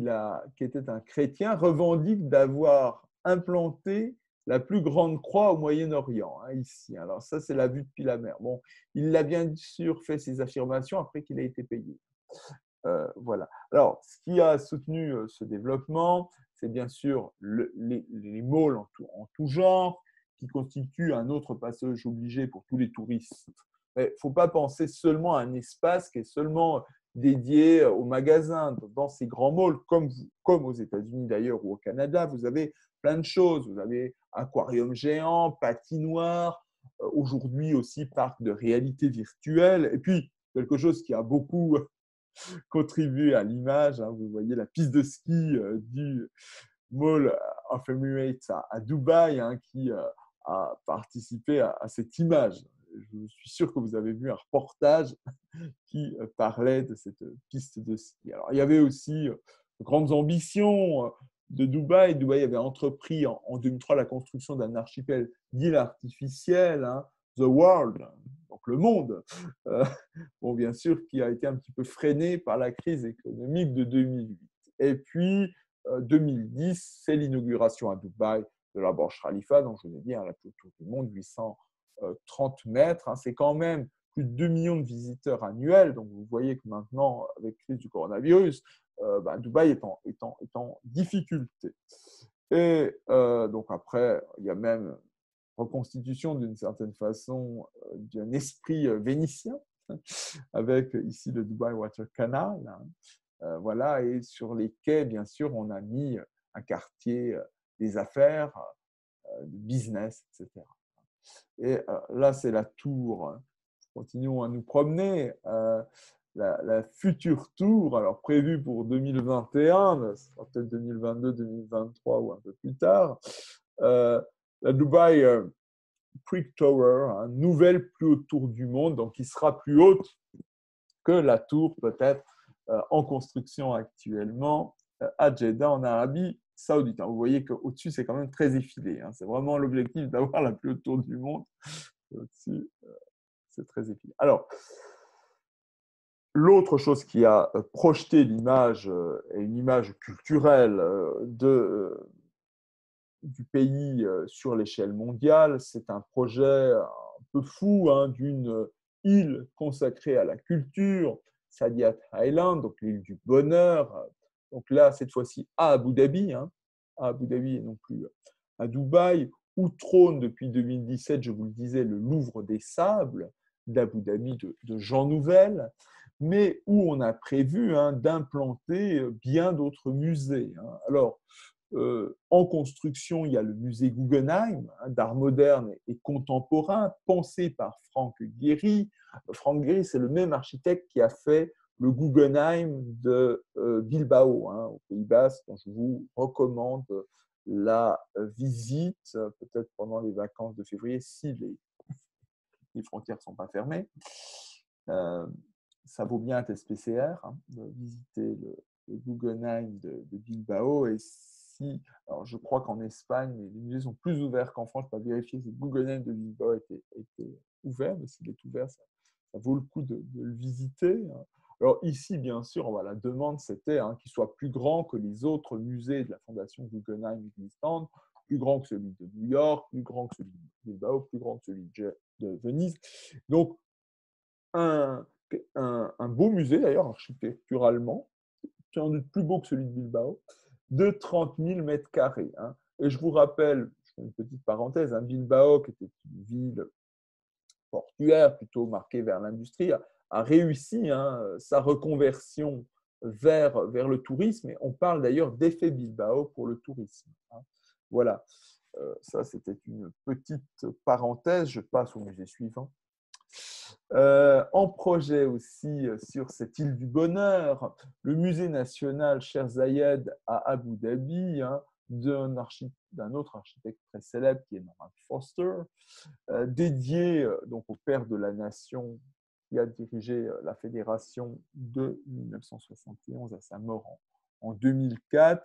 était un chrétien, revendique d'avoir implanté la plus grande croix au Moyen-Orient, hein, ici. Alors ça, c'est la vue depuis la mer. Bon, il a bien sûr fait ses affirmations après qu'il a été payé. Voilà. Alors, ce qui a soutenu ce développement, c'est bien sûr les malls en tout genre, qui constituent un autre passage obligé pour tous les touristes. Il ne faut pas penser seulement à un espace qui est seulement dédié aux magasins. Dans ces grands malls, comme aux États-Unis d'ailleurs ou au Canada, vous avez plein de choses. Vous avez aquarium géant, patinoire, aujourd'hui aussi parc de réalité virtuelle, et puis quelque chose qui a beaucoup contribué à l'image. Hein. Vous voyez la piste de ski du Mall of Emirates à Dubaï hein, qui a participé à cette image. Je suis sûr que vous avez vu un reportage qui parlait de cette piste de ski. Alors, il y avait aussi de grandes ambitions de Dubaï. Dubaï avait entrepris en 2003 la construction d'un archipel d'îles artificielles, hein, The World, donc le monde. Bon, bien sûr, qui a été un petit peu freiné par la crise économique de 2008. Et puis, 2010, c'est l'inauguration à Dubaï de la Burj Khalifa, dont je vous ai dit, hein, la plus haute du monde, 830 mètres. Hein, c'est quand même plus de 2 millions de visiteurs annuels. Donc, vous voyez que maintenant, avec la crise du coronavirus, Dubaï est en difficulté. Et donc, après, il y a même reconstitution d'une certaine façon d'un esprit vénitien, avec ici le Dubai Water Canal, hein, Voilà, et sur les quais, bien sûr, on a mis un quartier des affaires, de business, etc. Et là, c'est la tour. Continuons à nous promener. La future tour, alors prévue pour 2021, ce sera peut-être 2022, 2023 ou un peu plus tard. La Dubai Creek Tower, nouvelle plus haute tour du monde, donc qui sera plus haute que la tour peut-être en construction actuellement à Jeddah en Arabie Saoudite. Vous voyez qu'au-dessus, c'est quand même très effilé. C'est vraiment l'objectif d'avoir la plus haute tour du monde. Au-dessus, c'est très effilé. Alors, l'autre chose qui a projeté l'image, et une image culturelle du pays sur l'échelle mondiale, c'est un projet un peu fou d'une île consacrée à la culture, Saadiyat Island, donc l'île du bonheur. Donc là, cette fois-ci à Abu Dhabi, à Abu Dhabi et non plus à Dubaï, où trône depuis 2017, je vous le disais, le Louvre des Sables d'Abu Dhabi de Jean Nouvel, mais où on a prévu d'implanter bien d'autres musées. Alors, en construction, il y a le musée Guggenheim d'art moderne et contemporain, pensé par Frank Gehry. Frank Gehry, c'est le même architecte qui a fait le Guggenheim de Bilbao, au Pays Basque, dont je vous recommande la visite, peut-être pendant les vacances de février, si les frontières ne sont pas fermées. Ça vaut bien un test PCR, de visiter le Guggenheim de Bilbao. Et alors je crois qu'en Espagne, les musées sont plus ouverts qu'en France. Je n'ai pas vérifié si le Guggenheim de Bilbao était ouvert, mais s'il est ouvert, ça vaut le coup de le visiter. Alors ici, bien sûr, la demande, c'était qu'il soit plus grand que les autres musées de la Fondation Guggenheim existantes, plus grand que celui de New York, plus grand que celui de Bilbao, plus grand que celui de Venise. Donc, un beau musée, d'ailleurs, architecturalement, sans doute plus beau que celui de Bilbao, de 30 000 mètres carrés. Et je vous rappelle, je fais une petite parenthèse, Bilbao, qui était une ville portuaire, plutôt marquée vers l'industrie, a réussi sa reconversion vers le tourisme. Et on parle d'ailleurs d'effet Bilbao pour le tourisme. Voilà, ça c'était une petite parenthèse. Je passe au musée suivant. En projet aussi sur cette île du bonheur, le musée national Sheikh Zayed à Abu Dhabi, d'un autre architecte très célèbre qui est Norman Foster, dédié donc au père de la nation qui a dirigé la fédération de 1971 à sa mort en 2004,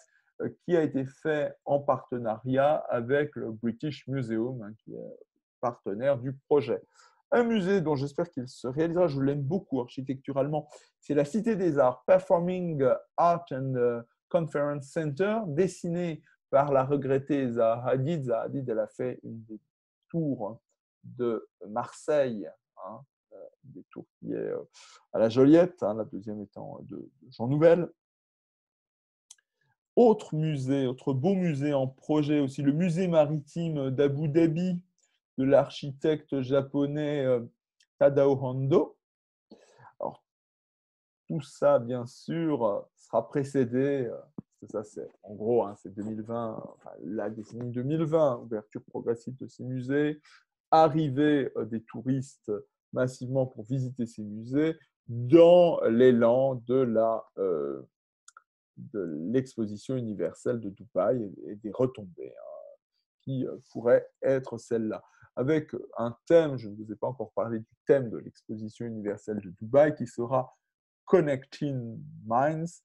qui a été fait en partenariat avec le British Museum, qui est partenaire du projet. Un musée dont j'espère qu'il se réalisera, je l'aime beaucoup architecturalement, c'est la Cité des Arts, Performing Art and Conference Center, dessiné par la regrettée Zaha Hadid. Zaha Hadid, elle a fait une des tours de Marseille, des tours qui est à la Joliette, la deuxième étant de Jean Nouvel. Autre musée, autre beau musée en projet aussi, le musée maritime d'Abu Dhabi, de l'architecte japonais Tadao Ando. Alors, tout ça, bien sûr, sera précédé, ça c'est en gros, c'est 2020, la décennie 2020, ouverture progressive de ces musées, arrivée des touristes massivement pour visiter ces musées, dans l'élan de l'exposition universelle de Dubaï et des retombées qui pourraient être celles-là. Avec un thème, je ne vous ai pas encore parlé du thème de l'exposition universelle de Dubaï, qui sera Connecting Minds,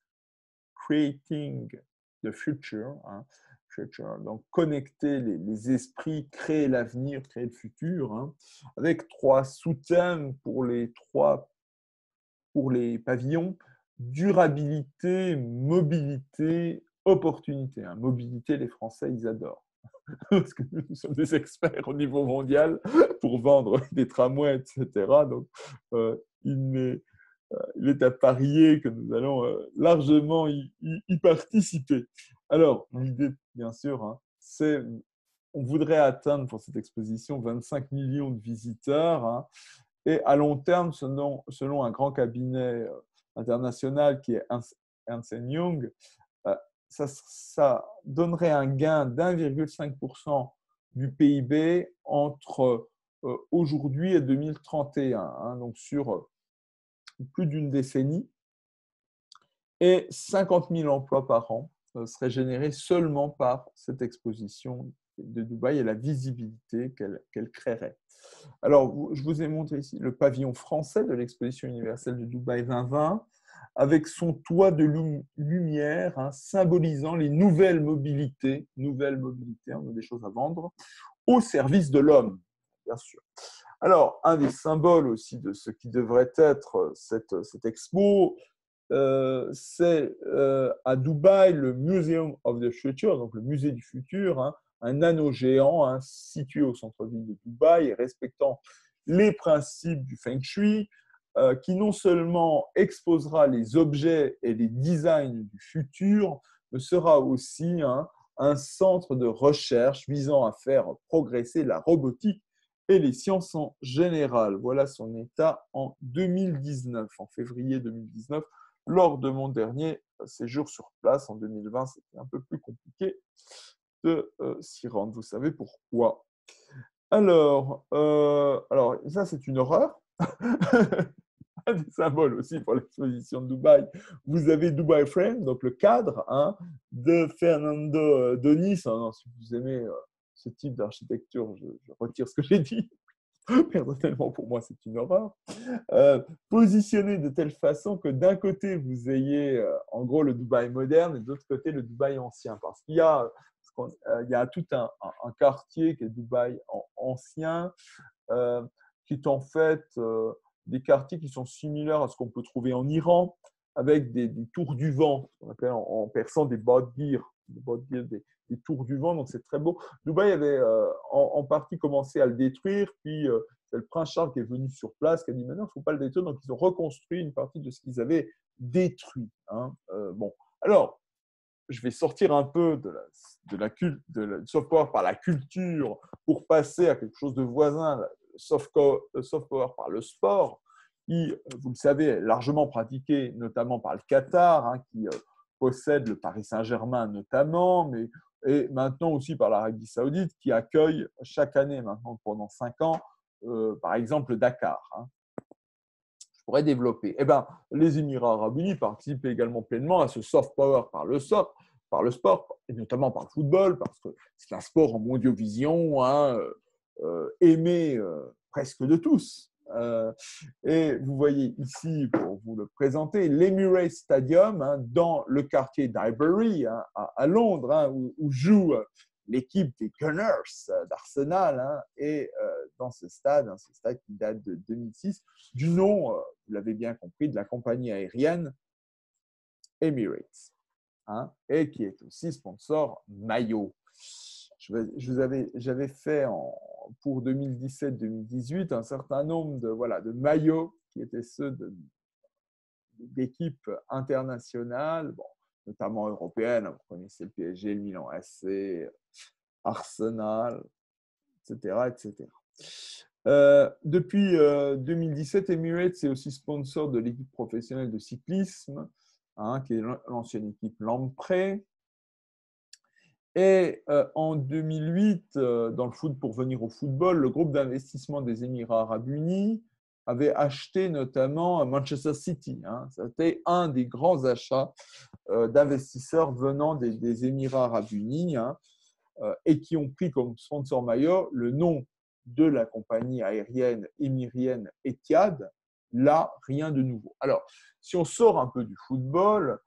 Creating the Future. Donc, connecter les esprits, créer l'avenir, créer le futur, avec 3 sous-thèmes pour les pavillons: durabilité, mobilité, opportunité. Mobilité, les Français, ils adorent. Parce que nous sommes des experts au niveau mondial pour vendre des tramways, etc. Donc, il est à parier que nous allons largement y participer. Alors, l'idée, bien sûr, c'est on voudrait atteindre pour cette exposition 25 millions de visiteurs. Et à long terme, selon un grand cabinet international qui est Ernst Young, ça donnerait un gain d'1,5% du PIB entre aujourd'hui et 2031, hein, donc sur plus d'une décennie, et 50 000 emplois par an seraient générés seulement par cette exposition de Dubaï et la visibilité qu'elle créerait. Alors, je vous ai montré ici le pavillon français de l'exposition universelle de Dubaï 2020, avec son toit de lumière, hein, symbolisant les nouvelles mobilités, on a des choses à vendre, au service de l'homme, bien sûr. Alors, un des symboles aussi de ce qui devrait être cette expo, c'est à Dubaï le Museum of the Future, donc le musée du futur, hein, un anneau géant, hein, situé au centre-ville de Dubaï et respectant les principes du Feng Shui, qui non seulement exposera les objets et les designs du futur, mais sera aussi un centre de recherche visant à faire progresser la robotique et les sciences en général. Voilà son état en 2019, en février 2019. Lors de mon dernier séjour sur place en 2020, c'était un peu plus compliqué de s'y rendre. Vous savez pourquoi. Alors ça, c'est une horreur. Un des symboles aussi pour l'exposition de Dubaï. Vous avez Dubai Frame, donc le cadre, hein, de Fernando Donis. Alors, si vous aimez ce type d'architecture, je retire ce que j'ai dit. Personnellement, pour moi, c'est une horreur. Positionné de telle façon que d'un côté, vous ayez en gros le Dubaï moderne et de l'autre côté, le Dubaï ancien. Parce qu'il y a, tout un quartier qui est Dubaï ancien, qui est en fait des quartiers qui sont similaires à ce qu'on peut trouver en Iran, avec des tours du vent, ce qu'on appelle en persan des bodgir, des tours du vent, donc c'est très beau. Dubaï avait en partie commencé à le détruire, puis c'est le prince Charles qui est venu sur place, qui a dit maintenant il ne faut pas le détruire, donc ils ont reconstruit une partie de ce qu'ils avaient détruit. Hein. Bon, alors, je vais sortir un peu de la soft power par la culture pour passer à quelque chose de voisin, le soft power par le sport, qui, vous le savez, est largement pratiqué notamment par le Qatar, hein, qui possède le Paris Saint-Germain notamment, mais et maintenant aussi par l'Arabie Saoudite, qui accueille chaque année maintenant pendant 5 ans, par exemple le Dakar. Hein. Pourrait développer. Eh ben, les Émirats arabes unis participent également pleinement à ce soft power par le sport, et notamment par le football, parce que c'est un sport en mondiovision, hein, aimé presque de tous. Et vous voyez ici, pour vous le présenter, l'Emirates Stadium, hein, dans le quartier d'Highbury, hein, à Londres, hein, où joue l'équipe des Gunners d'Arsenal, hein, et dans ce stade qui date de 2006, du nom, vous l'avez bien compris, de la compagnie aérienne Emirates, hein, et qui est aussi sponsor maillot. J'avais fait pour 2017-2018 un certain nombre de maillots qui étaient ceux d'équipes internationales, bon, notamment européennes. Vous connaissez le PSG, le Milan AC, Arsenal, etc. Depuis 2017, Emirates est aussi sponsor de l'équipe professionnelle de cyclisme, hein, qui est l'ancienne équipe Lampre. Et en 2008, dans le foot, pour venir au football, le groupe d'investissement des Émirats arabes unis avait acheté notamment Manchester City. Hein. C'était un des grands achats d'investisseurs venant des Émirats arabes unis, hein, et qui ont pris comme sponsor maillot le nom de la compagnie aérienne émirienne Etihad. Là, rien de nouveau. Alors, si on sort un peu du football,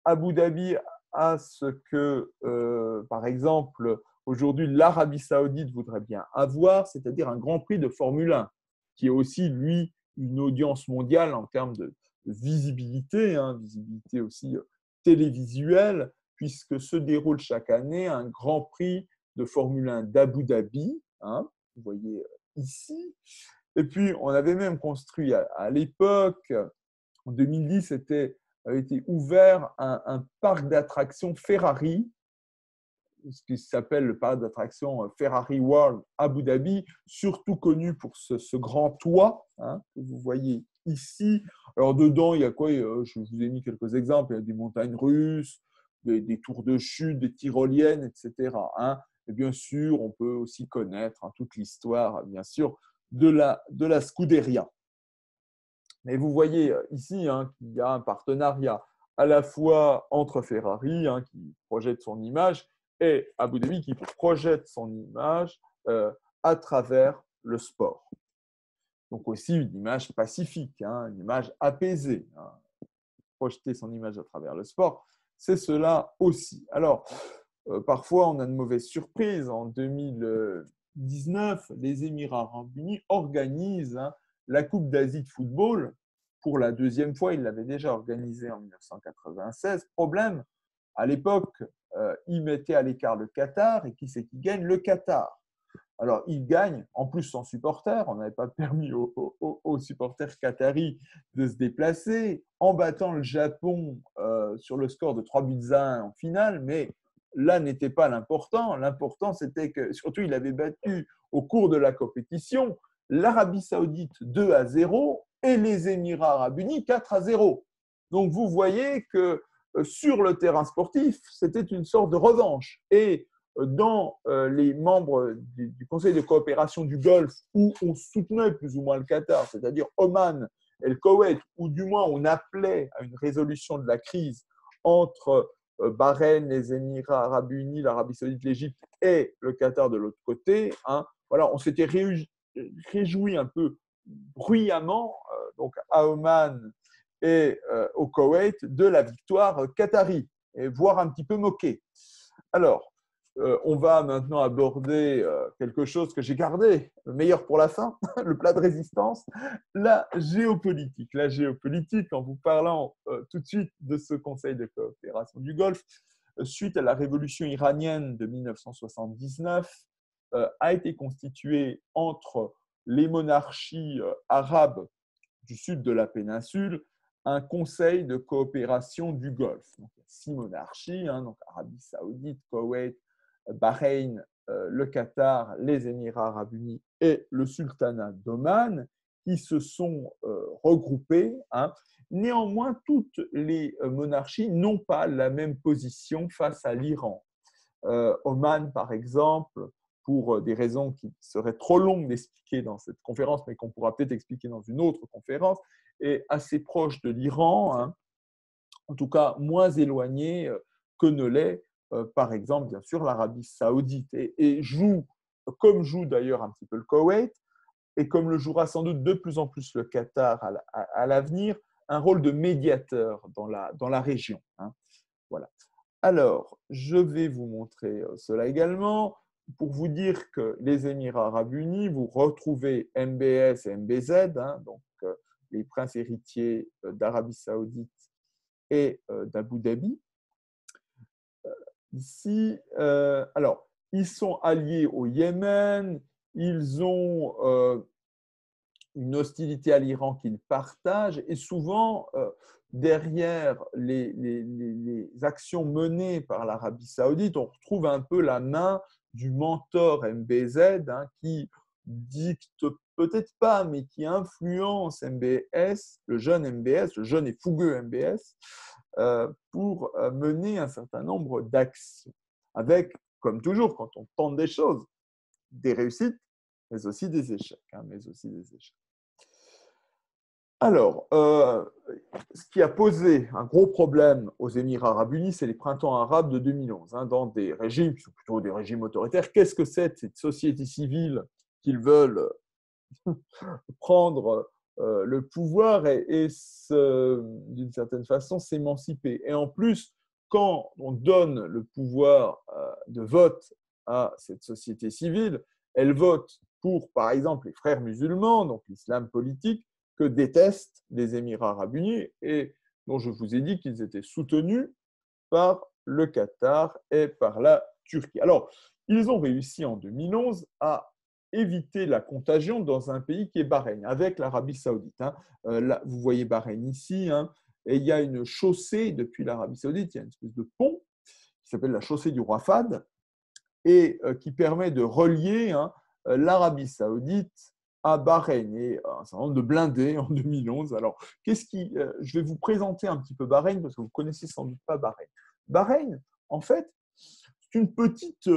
Abu Dhabi a ce que, par exemple, aujourd'hui, l'Arabie Saoudite voudrait bien avoir, c'est-à-dire un Grand Prix de Formule 1, qui est aussi, lui, une audience mondiale en termes de visibilité, hein, visibilité aussi télévisuelle, puisque se déroule chaque année un Grand Prix de Formule 1 d'Abu Dhabi, hein, vous voyez ici. Et puis, on avait même construit à l'époque, en 2010, avait été ouvert un parc d'attractions Ferrari, ce qui s'appelle le parc d'attractions Ferrari World Abu Dhabi, surtout connu pour ce grand toit, hein, que vous voyez ici. Alors, dedans, il y a quoi? Je vous ai mis quelques exemples. Il y a des montagnes russes, des tours de chute, des tyroliennes, etc. Hein. Et bien sûr, on peut aussi connaître toute l'histoire, bien sûr, de la Scuderia. Mais vous voyez ici qu'il y a un partenariat à la fois entre Ferrari, qui projette son image, et Abu Dhabi qui projette son image à travers le sport. Donc aussi une image pacifique, une image apaisée. Projeter son image à travers le sport, c'est cela aussi. Alors, parfois, on a de mauvaises surprises. En 2019, les Émirats arabes unis organisent la Coupe d'Asie de football pour la deuxième fois. Ils l'avaient déjà organisée en 1996. Problème, à l'époque, ils mettaient à l'écart le Qatar. Et qui c'est qui gagne? Le Qatar. Alors, ils gagnent, en plus sans supporters. On n'avait pas permis aux supporters qataris de se déplacer, en battant le Japon sur le score de 3-1 en finale. Mais là n'était pas l'important. L'important, c'était que, surtout, il avait battu au cours de la compétition l'Arabie Saoudite 2-0 et les Émirats arabes unis 4-0. Donc, vous voyez que sur le terrain sportif, c'était une sorte de revanche. Et dans les membres du Conseil de coopération du Golfe, où on soutenait plus ou moins le Qatar, c'est-à-dire Oman et le Koweït, ou du moins on appelait à une résolution de la crise entre Bahreïn, les Émirats arabes unis, l'Arabie saoudite, l'Égypte et le Qatar de l'autre côté, voilà, on s'était réjoui un peu bruyamment donc à Oman et au Koweït de la victoire qatari, et voire un petit peu moqué. Alors, on va maintenant aborder quelque chose que j'ai gardé, le meilleur pour la fin, le plat de résistance, la géopolitique. La géopolitique, en vous parlant tout de suite de ce Conseil de coopération du Golfe, suite à la révolution iranienne de 1979, a été constitué entre les monarchies arabes du sud de la péninsule un conseil de coopération du Golfe. Donc, il y a 6 monarchies, donc Arabie Saoudite, Koweït, Bahreïn, le Qatar, les Émirats arabes unis et le sultanat d'Oman qui se sont regroupés. Néanmoins, toutes les monarchies n'ont pas la même position face à l'Iran. Oman, par exemple, pour des raisons qui seraient trop longues d'expliquer dans cette conférence, mais qu'on pourra peut-être expliquer dans une autre conférence, est assez proche de l'Iran, en tout cas moins éloigné que ne l'est, par exemple, bien sûr, l'Arabie saoudite, et joue, comme joue d'ailleurs un petit peu le Koweït, et comme le jouera sans doute de plus en plus le Qatar à l'avenir, un rôle de médiateur dans la région. Voilà. Alors, je vais vous montrer cela également pour vous dire que les Émirats arabes unis, vous retrouvez MBS et MBZ, donc les princes héritiers d'Arabie saoudite et d'Abu Dhabi. Ici, alors, ils sont alliés au Yémen, ils ont une hostilité à l'Iran qu'ils partagent, et souvent, derrière les actions menées par l'Arabie saoudite, on retrouve un peu la main du mentor MBZ qui dicte peut-être pas, mais qui influence MBS, le jeune et fougueux MBS, pour mener un certain nombre d'actions. Avec, comme toujours, quand on tente des choses, des réussites, mais aussi des échecs. Alors, ce qui a posé un gros problème aux Émirats arabes unis, c'est les printemps arabes de 2011, dans des régimes qui sont plutôt des régimes autoritaires. Qu'est-ce que c'est cette société civile qu'ils veulent prendre le pouvoir et d'une certaine façon, s'émanciper? Et en plus, quand on donne le pouvoir de vote à cette société civile, elle vote pour, par exemple, les frères musulmans, donc l'islam politique, que détestent les Émirats arabes unis et dont je vous ai dit qu'ils étaient soutenus par le Qatar et par la Turquie. Alors, ils ont réussi en 2011 à éviter la contagion dans un pays qui est Bahreïn, avec l'Arabie saoudite. Là, vous voyez Bahreïn ici, et il y a une chaussée depuis l'Arabie saoudite, il y a une espèce de pont qui s'appelle la chaussée du roi Fahd, et qui permet de relier l'Arabie saoudite à Bahreïn et un certain nombre de blindés en 2011. Alors, je vais vous présenter un petit peu Bahreïn parce que vous ne connaissez sans doute pas Bahreïn. Bahreïn, en fait, c'est une petite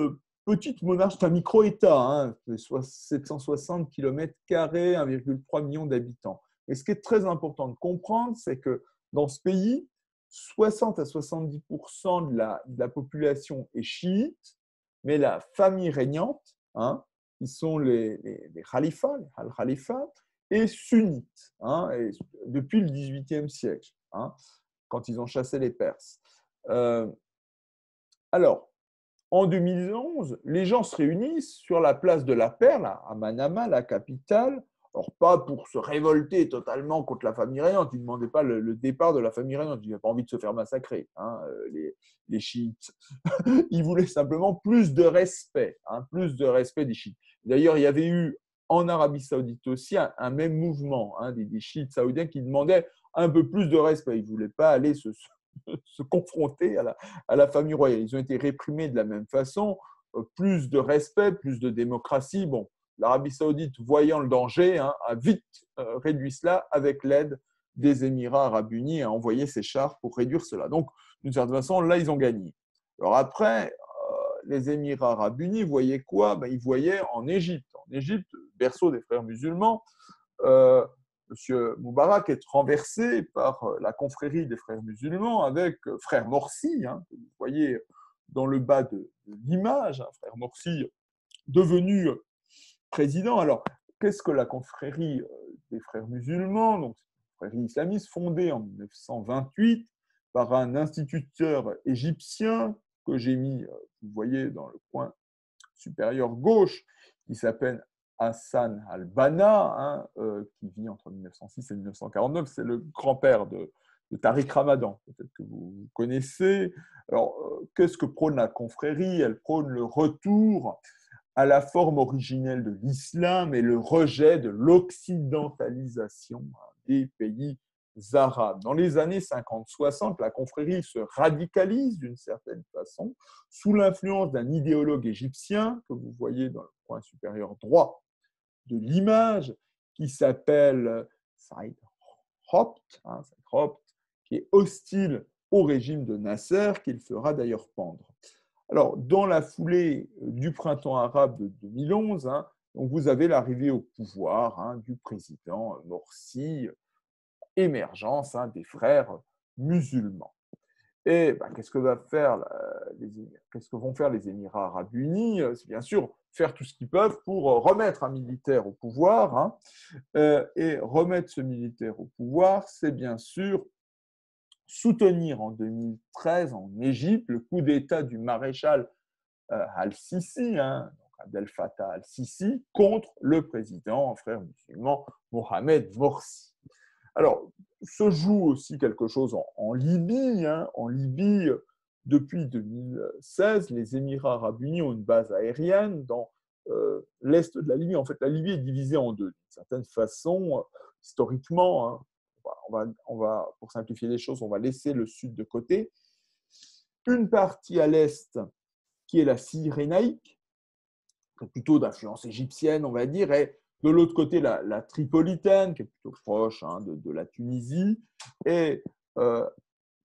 monarchie, c'est un micro-État, hein, 760 km², 1,3 million d'habitants. Et ce qui est très important de comprendre, c'est que dans ce pays, 60 à 70% de la population est chiite, mais la famille régnante, hein, qui sont les khalifas, les al-khalifas, est sunnite, hein, et depuis le XVIIIe siècle, hein, quand ils ont chassé les Perses. Alors, en 2011, les gens se réunissent sur la place de la Perle, à Manama, la capitale. Alors, pas pour se révolter totalement contre la famille régnante. Ils ne demandaient pas le départ de la famille régnante. Ils n'avaient pas envie de se faire massacrer, hein, les chiites. Ils voulaient simplement plus de respect, hein, plus de respect des chiites. D'ailleurs, il y avait eu en Arabie Saoudite aussi un même mouvement, hein, des chiites saoudiens qui demandaient un peu plus de respect. Ils ne voulaient pas aller se confronter à la famille royale. Ils ont été réprimés de la même façon. Plus de respect, plus de démocratie. Bon, l'Arabie Saoudite, voyant le danger, hein, a vite réduit cela avec l'aide des Émirats arabes unis et a envoyé ses chars pour réduire cela. Donc, d'une certaine façon, là, ils ont gagné. Alors après, les Émirats arabes unis voyaient quoi? Ben, ils voyaient en Égypte. En Égypte, berceau des frères musulmans, M. Moubarak est renversé par la confrérie des frères musulmans avec frère Morsi, hein, que vous voyez dans le bas de l'image, hein, frère Morsi devenu président. Alors, qu'est-ce que la confrérie des frères musulmans? Donc, c'est une confrérie islamiste fondée en 1928 par un instituteur égyptien que j'ai mis, vous voyez, dans le coin supérieur gauche, qui s'appelle Hassan al-Banna, hein, qui vit entre 1906 et 1949. C'est le grand-père de Tariq Ramadan, peut-être que vous connaissez. Alors, qu'est-ce que prône la confrérie? Elle prône le retour à la forme originelle de l'islam et le rejet de l'occidentalisation des pays arabes. Dans les années 50-60, la confrérie se radicalise d'une certaine façon sous l'influence d'un idéologue égyptien que vous voyez dans le coin supérieur droit de l'image, qui s'appelle Saïd Hopt, qui est hostile au régime de Nasser, qu'il fera d'ailleurs pendre. Alors, dans la foulée du printemps arabe de 2011, hein, donc vous avez l'arrivée au pouvoir, hein, du président Morsi, émergence, hein, des frères musulmans. Et ben, qu'est-ce que vont faire les Émirats arabes unis? C'est bien sûr faire tout ce qu'ils peuvent pour remettre un militaire au pouvoir. Hein, et remettre ce militaire au pouvoir, c'est bien sûr soutenir en 2013 en Égypte le coup d'État du maréchal al-Sisi, hein, Abdel Fattah al-Sisi, contre le président frère musulman Mohamed Morsi. Alors, se joue aussi quelque chose en Libye. Hein. En Libye, depuis 2016, les Émirats arabes unis ont une base aérienne dans l'est de la Libye. En fait, la Libye est divisée en deux, d'une certaine façon, historiquement. Hein. Pour simplifier les choses, on va laisser le sud de côté. Une partie à l'est, qui est la Cyrénaïque, plutôt d'influence égyptienne, on va dire, et de l'autre côté, la Tripolitaine, qui est plutôt proche, hein, de la Tunisie. Et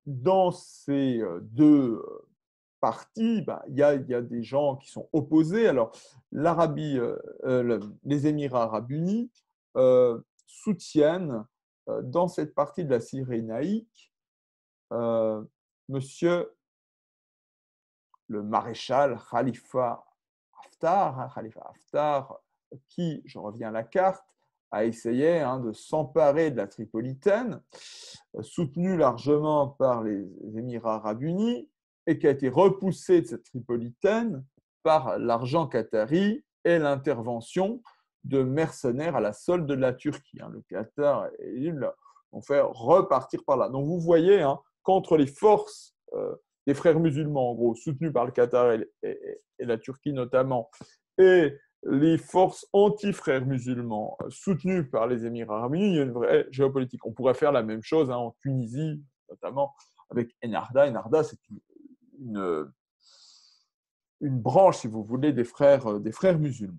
dans ces deux parties, il y a des gens qui sont opposés. Alors, les Émirats arabes unis soutiennent dans cette partie de la Cyrénaïque monsieur le maréchal Khalifa Haftar, qui, je reviens à la carte, a essayé, hein, de s'emparer de la Tripolitaine, soutenu largement par les Émirats arabes unis, et qui a été repoussé de cette Tripolitaine par l'argent qatari et l'intervention de mercenaires à la solde de la Turquie. Hein. Le Qatar et l'île ont fait repartir par là. Donc vous voyez, hein, qu'entre les forces des frères musulmans, en gros, soutenus par le Qatar et la Turquie notamment, et les forces anti-frères musulmans soutenues par les Émirats arabes unis, il y a une vraie géopolitique. On pourrait faire la même chose, hein, en Tunisie, notamment avec Ennahda. Ennahda, c'est une branche, si vous voulez, des frères musulmans.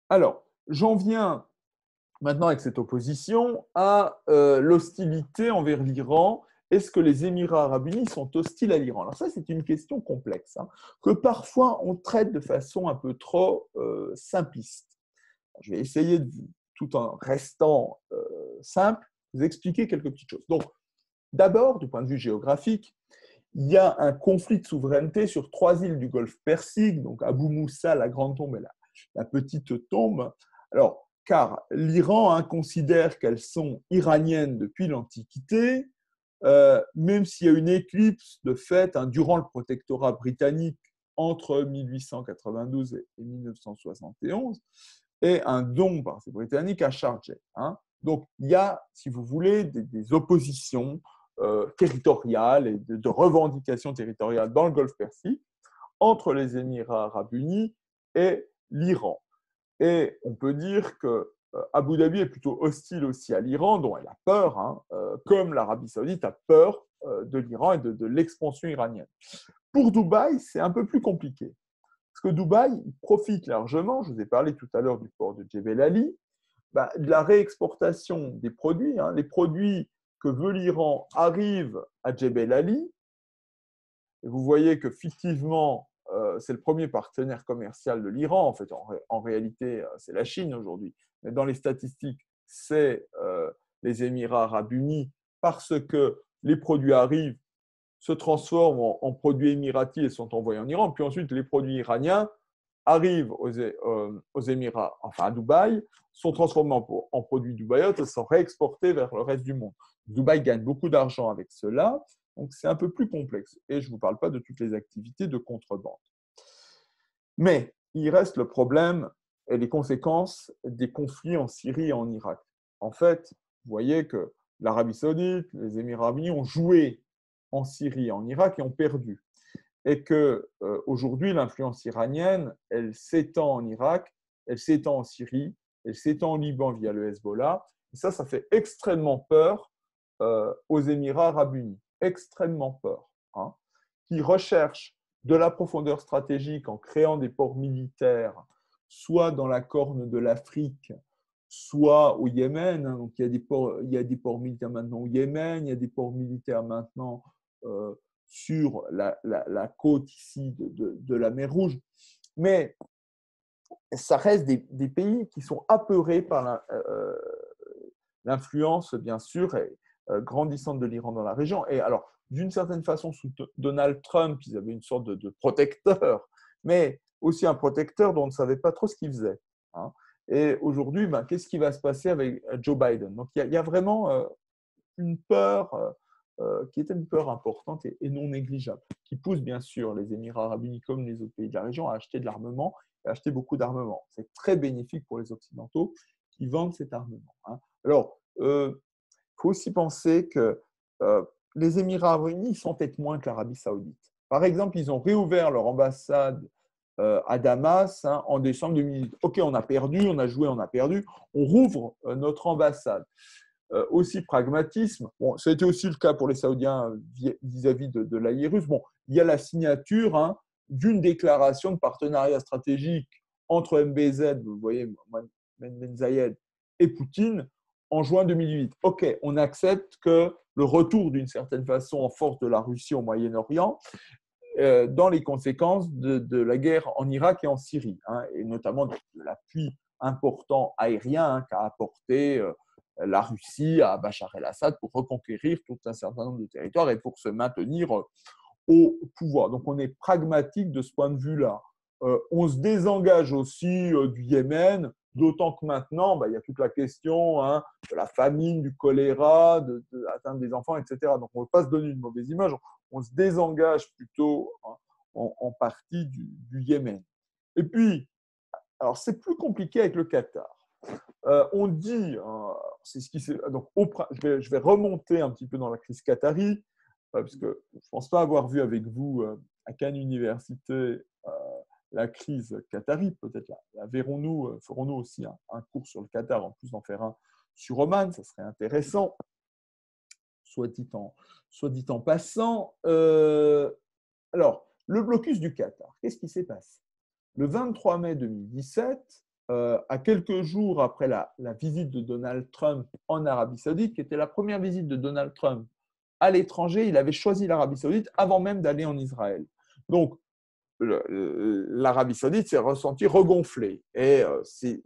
Alors, j'en viens maintenant avec cette opposition à l'hostilité envers l'Iran. Est-ce que les Émirats arabes unis sont hostiles à l'Iran? Alors ça, c'est une question complexe, hein, que parfois on traite de façon un peu trop simpliste. Je vais essayer, tout en restant simple, vous expliquer quelques petites choses. Donc, d'abord, du point de vue géographique, il y a un conflit de souveraineté sur 3 îles du Golfe Persique, donc Abu Moussa, la Grande Tombe et la Petite Tombe. Alors, car l'Iran, hein, considère qu'elles sont iraniennes depuis l'Antiquité, même s'il y a une éclipse de fait, hein, durant le protectorat britannique entre 1892 et 1971, et un don par ces Britanniques à Sharjah. Hein. Donc, il y a, si vous voulez, des oppositions territoriales et de revendications territoriales dans le Golfe Persique entre les Émirats arabes unis et l'Iran. Et on peut dire que Abu Dhabi est plutôt hostile aussi à l'Iran, dont elle a peur, hein, comme l'Arabie saoudite a peur de l'Iran et de l'expansion iranienne. Pour Dubaï, c'est un peu plus compliqué. Parce que Dubaï profite largement, je vous ai parlé tout à l'heure du port de Jebel Ali, de la réexportation des produits. Hein, les produits que veut l'Iran arrivent à Jebel Ali. Et vous voyez que fictivement, c'est le premier partenaire commercial de l'Iran. En fait, en réalité, c'est la Chine aujourd'hui. Mais dans les statistiques, c'est les Émirats arabes unis parce que les produits arrivent, se transforment en produits émiratis et sont envoyés en Iran. Puis ensuite, les produits iraniens arrivent aux Émirats, enfin à Dubaï, sont transformés en produits dubaïotes et sont réexportés vers le reste du monde. Dubaï gagne beaucoup d'argent avec cela, donc c'est un peu plus complexe. Et je ne vous parle pas de toutes les activités de contrebande. Mais il reste le problème et les conséquences des conflits en Syrie et en Irak. En fait, vous voyez que l'Arabie saoudite, les Émirats arabes unis ont joué en Syrie et en Irak et ont perdu. Et qu'aujourd'hui, l'influence iranienne, elle s'étend en Irak, elle s'étend en Syrie, elle s'étend au Liban via le Hezbollah. Et ça fait extrêmement peur aux Émirats arabes unis. Extrêmement peur. Hein, qui recherchent de la profondeur stratégique en créant des ports militaires, soit dans la corne de l'Afrique, soit au Yémen. Hein, donc il y a des ports militaires maintenant au Yémen, il y a des ports militaires maintenant sur la côte ici de la mer Rouge. Mais ça reste des pays qui sont apeurés par l'influence, bien sûr, grandissante de l'Iran dans la région. Et alors, d'une certaine façon, sous Donald Trump, ils avaient une sorte de protecteur, mais aussi un protecteur dont on ne savait pas trop ce qu'il faisait. Hein. Et aujourd'hui, qu'est-ce qui va se passer avec Joe Biden? Donc, il y a vraiment une peur qui était une peur importante et non négligeable, qui pousse bien sûr les Émirats arabes unis comme les autres pays de la région à acheter de l'armement et à acheter beaucoup d'armement. C'est très bénéfique pour les Occidentaux qui vendent cet armement. Hein. Alors, il faut aussi penser que les Émirats arabes unis sont peut-être moins que l'Arabie saoudite. Par exemple, ils ont réouvert leur ambassade à Damas en décembre 2018. OK, on a perdu, on a joué, on a perdu. On rouvre notre ambassade. Aussi pragmatisme. Bon, ça a été aussi le cas pour les Saoudiens vis-à-vis de l'allié russe. Bon, il y a la signature d'une déclaration de partenariat stratégique entre MBZ, vous voyez, Ben Zayed, et Poutine en juin 2008. OK, on accepte que le retour d'une certaine façon en force de la Russie au Moyen-Orient dans les conséquences de la guerre en Irak et en Syrie, et notamment de l'appui important aérien qu'a apporté la Russie à Bachar el-Assad pour reconquérir tout un certain nombre de territoires et pour se maintenir au pouvoir. Donc on est pragmatique de ce point de vue-là. On se désengage aussi du Yémen, d'autant que maintenant, il y a toute la question de la famine, du choléra, de l'atteinte des enfants, etc. Donc on ne veut pas se donner une mauvaise image, on se désengage plutôt en partie du Yémen. Et puis, alors c'est plus compliqué avec le Qatar. On dit, c'est ce qui s'est. Donc, je vais remonter un petit peu dans la crise qatari, parce que je ne pense pas avoir vu avec vous à Cannes Université la crise qatari. Peut-être ferons-nous aussi un cours sur le Qatar, en plus d'en faire un sur Oman, ça serait intéressant, soit dit en passant. Alors, le blocus du Qatar, qu'est-ce qui s'est passé? Le 23 mai 2017, à quelques jours après la visite de Donald Trump en Arabie Saoudite, qui était la première visite de Donald Trump à l'étranger, il avait choisi l'Arabie Saoudite avant même d'aller en Israël. Donc, l'Arabie Saoudite s'est ressentie regonflée et ses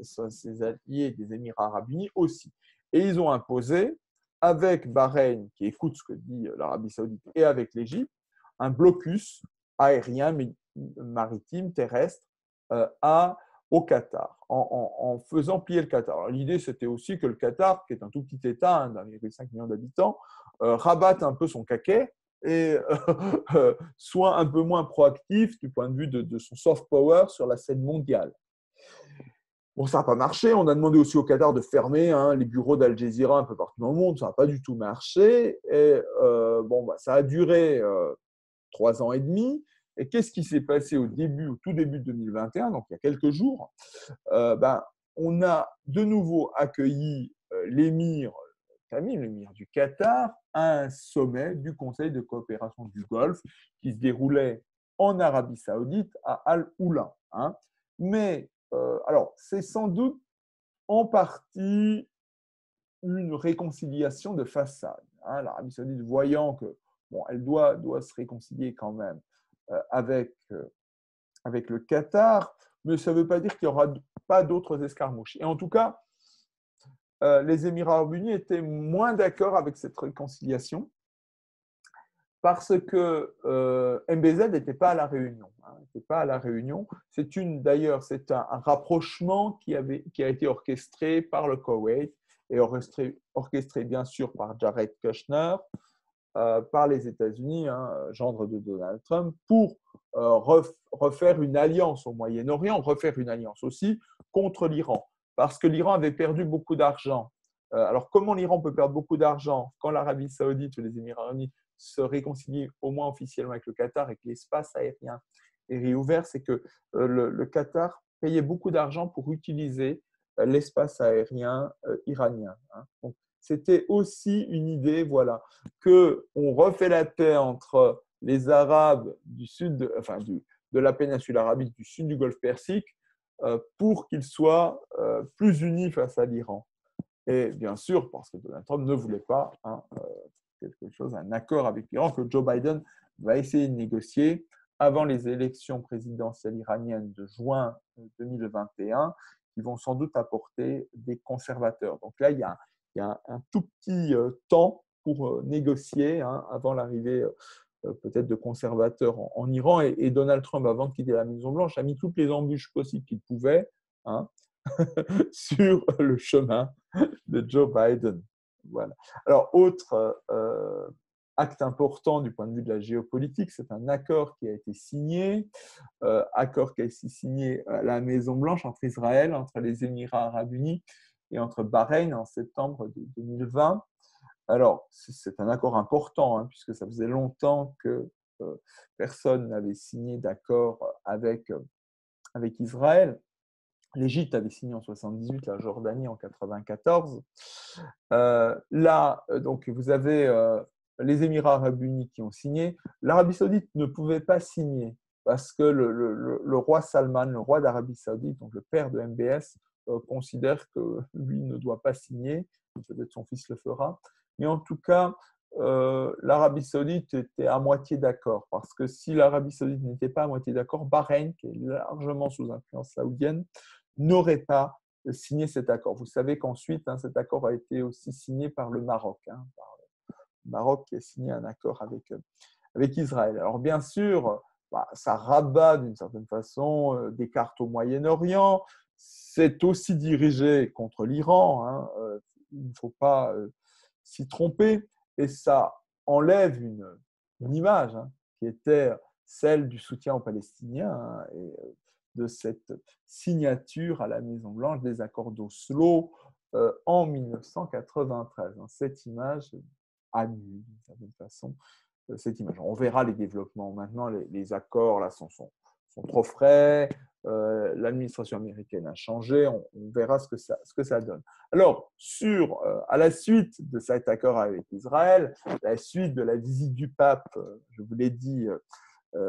alliés des Émirats arabes unis aussi. Et ils ont imposé, avec Bahreïn, qui écoute ce que dit l'Arabie Saoudite, et avec l'Égypte, un blocus aérien, maritime, terrestre au Qatar, en faisant plier le Qatar. L'idée, c'était aussi que le Qatar, qui est un tout petit État, 1,5 million d'habitants, rabatte un peu son caquet et soit un peu moins proactif du point de vue de son soft power sur la scène mondiale. Bon, ça n'a pas marché. On a demandé aussi au Qatar de fermer les bureaux d'Al Jazeera un peu partout dans le monde. Ça n'a pas du tout marché. Et ça a duré 3 ans et demi. Et qu'est-ce qui s'est passé au tout début de 2021, donc il y a quelques jours? On a de nouveau accueilli l'émir Tamim, l'émir du Qatar, à un sommet du Conseil de coopération du Golfe qui se déroulait en Arabie Saoudite à Al-Oula. Mais alors, c'est sans doute en partie une réconciliation de façade. L'Arabie Saoudite, voyant que elle doit se réconcilier quand même avec le Qatar, mais ça ne veut pas dire qu'il n'y aura pas d'autres escarmouches. Et en tout cas, les Émirats arabes unis étaient moins d'accord avec cette réconciliation parce que MBZ n'était pas à la réunion. D'ailleurs, c'est un rapprochement qui a été orchestré par le Koweït et orchestré bien sûr par Jared Kushner, par les États-Unis, gendre de Donald Trump, pour refaire une alliance au Moyen-Orient, refaire une alliance aussi contre l'Iran, parce que l'Iran avait perdu beaucoup d'argent. Alors, comment l'Iran peut perdre beaucoup d'argent quand l'Arabie Saoudite ou les Émirats unis se réconcilient au moins officiellement avec le Qatar et que l'espace aérien est réouvert? C'est que le Qatar payait beaucoup d'argent pour utiliser l'espace aérien iranien. Donc, c'était aussi une idée, voilà, qu'on refait la paix entre les Arabes du sud, de la péninsule arabique, du sud du Golfe Persique, pour qu'ils soient plus unis face à l'Iran. Et bien sûr, parce que Donald Trump ne voulait pas un accord avec l'Iran que Joe Biden va essayer de négocier avant les élections présidentielles iraniennes de juin 2021, qui vont sans doute apporter des conservateurs. Donc là, il y a un tout petit temps pour négocier avant l'arrivée peut-être de conservateurs en Iran. Et Donald Trump, avant de quitter la Maison-Blanche, a mis toutes les embûches possibles qu'il pouvait sur le chemin de Joe Biden. Voilà. Alors, autre acte important du point de vue de la géopolitique, c'est un accord qui a été signé, à la Maison-Blanche entre Israël, entre les Émirats arabes unis et entre Bahreïn en septembre 2020. Alors, c'est un accord important, puisque ça faisait longtemps que personne n'avait signé d'accord avec Israël. L'Égypte avait signé en 1978, la Jordanie en 1994. Donc, vous avez les Émirats arabes unis qui ont signé. L'Arabie saoudite ne pouvait pas signer parce que le roi Salman, le roi d'Arabie saoudite, donc le père de MBS, considère que lui ne doit pas signer. Peut-être son fils le fera. Mais en tout cas, l'Arabie saoudite était à moitié d'accord. Parce que si l'Arabie saoudite n'était pas à moitié d'accord, Bahreïn, qui est largement sous influence saoudienne, n'aurait pas signé cet accord. Vous savez qu'ensuite, cet accord a été aussi signé par le Maroc. Le Maroc qui a signé un accord avec Israël. Alors bien sûr, ça rabat d'une certaine façon des cartes au Moyen-Orient. C'est aussi dirigé contre l'Iran. Il ne faut pas s'y tromper. Et ça enlève une image qui était celle du soutien aux Palestiniens et de cette signature à la Maison-Blanche des accords d'Oslo en 1993. Cette image annule d'une certaine façon cette image. On verra les développements. Maintenant, les accords là, sont trop frais. L'administration américaine a changé. On verra ce que ça donne. Alors, à la suite de cet accord avec Israël, la suite de la visite du pape, je vous l'ai dit,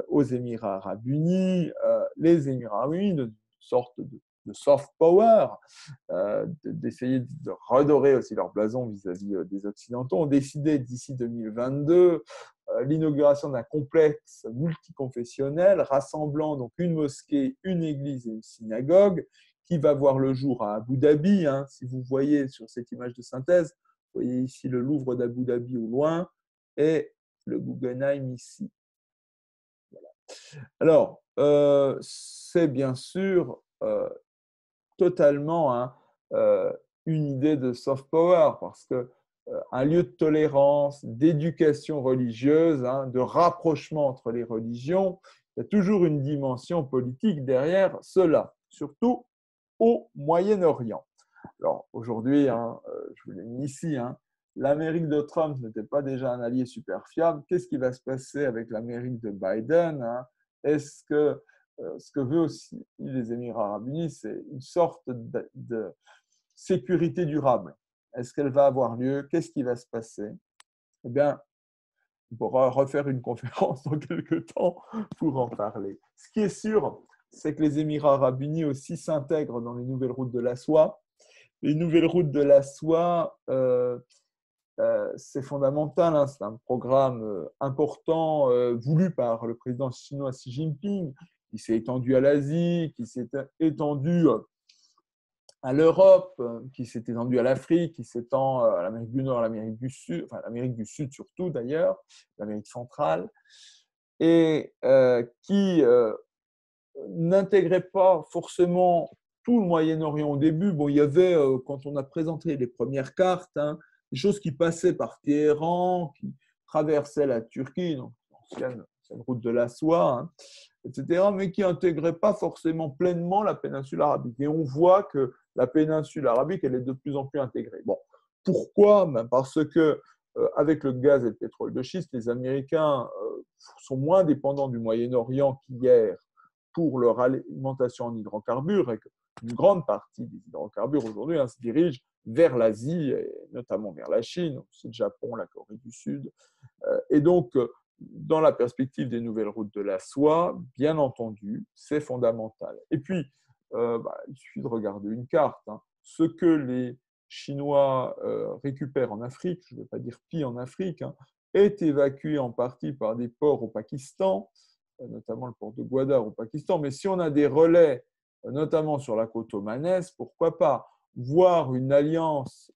aux Émirats arabes unis, les Émirats arabes unis, une sorte soft power, d'essayer de redorer aussi leur blason vis-à-vis des Occidentaux, ont décidé d'ici 2022 l'inauguration d'un complexe multiconfessionnel rassemblant donc une mosquée, une église et une synagogue qui va voir le jour à Abu Dhabi. Hein. Si vous voyez sur cette image de synthèse, vous voyez ici le Louvre d'Abu Dhabi au loin et le Guggenheim ici. Voilà. Alors, c'est bien sûr totalement hein, une idée de soft power parce que un lieu de tolérance, d'éducation religieuse, hein, de rapprochement entre les religions, il y a toujours une dimension politique derrière cela, surtout au Moyen-Orient. Alors aujourd'hui, hein, je vous l'ai mis ici, hein, l'Amérique de Trump n'était pas déjà un allié super fiable. Qu'est-ce qui va se passer avec l'Amérique de Biden hein? Est-ce que ce que veut aussi les Émirats arabes unis, c'est une sorte de sécurité durable. Est-ce qu'elle va avoir lieu? Qu'est-ce qui va se passer? Eh bien, on pourra refaire une conférence dans quelques temps pour en parler. Ce qui est sûr, c'est que les Émirats arabes unis aussi s'intègrent dans les nouvelles routes de la soie. Les nouvelles routes de la soie, c'est fondamental. Hein. C'est un programme important voulu par le président chinois Xi Jinping, qui s'est étendu à l'Asie, qui s'est étendu à l'Europe, qui s'est étendu à l'Afrique, qui s'étend à l'Amérique du Nord, à l'Amérique du Sud, enfin l'Amérique du Sud surtout d'ailleurs, l'Amérique centrale, et qui n'intégrait pas forcément tout le Moyen-Orient au début. Bon, il y avait, quand on a présenté les premières cartes, hein, des choses qui passaient par Téhéran, qui traversaient la Turquie, donc l'ancienne route de la soie, hein, etc., mais qui n'intégraient pas forcément pleinement la péninsule arabique. Et on voit que la péninsule arabique, elle est de plus en plus intégrée. Bon, pourquoi? Ben parce que avec le gaz et le pétrole de schiste, les Américains sont moins dépendants du Moyen-Orient qu'hier pour leur alimentation en hydrocarbures et qu'une grande partie des hydrocarbures aujourd'hui se dirige vers l'Asie, et notamment vers la Chine, aussi le Japon, la Corée du Sud. Et donc, dans la perspective des nouvelles routes de la soie, bien entendu, c'est fondamental. Et puis, il suffit de regarder une carte. Hein. Ce que les Chinois récupèrent en Afrique, je ne vais pas dire pillent en Afrique, hein, est évacué en partie par des ports au Pakistan, notamment le port de Gwadar au Pakistan. Mais si on a des relais, notamment sur la côte omanaise, pourquoi pas voir une alliance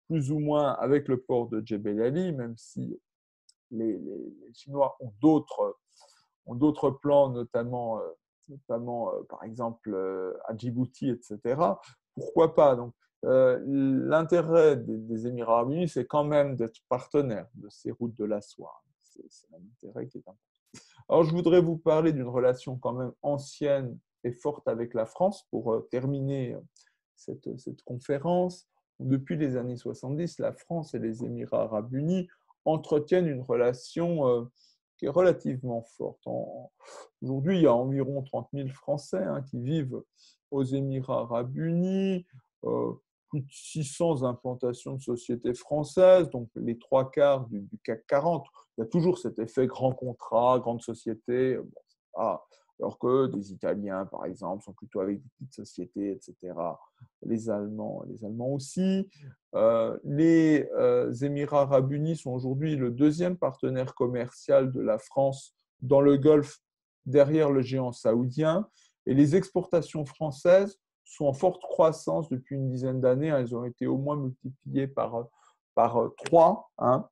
plus ou moins avec le port de Jebel Ali, même si les Chinois ont d'autres plans, notamment par exemple à Djibouti, etc. Pourquoi pas? Donc, l'intérêt des Émirats arabes unis, c'est quand même d'être partenaire de ces routes de la soie. C'est un intérêt qui est important. Alors, je voudrais vous parler d'une relation quand même ancienne et forte avec la France pour terminer cette conférence. Depuis les années 70, la France et les Émirats arabes unis entretiennent une relation qui est relativement forte. Aujourd'hui, il y a environ 30 000 Français qui vivent aux Émirats arabes unis, plus de 600 implantations de sociétés françaises, donc les trois quarts du CAC 40. Il y a toujours cet effet grand contrat, grande société, alors que des Italiens, par exemple, sont plutôt avec des petites sociétés, etc. Les Allemands aussi. Les Émirats arabes unis sont aujourd'hui le deuxième partenaire commercial de la France dans le Golfe, derrière le géant saoudien. Et les exportations françaises sont en forte croissance depuis une dizaine d'années. Elles ont été au moins multipliées par 3. Hein.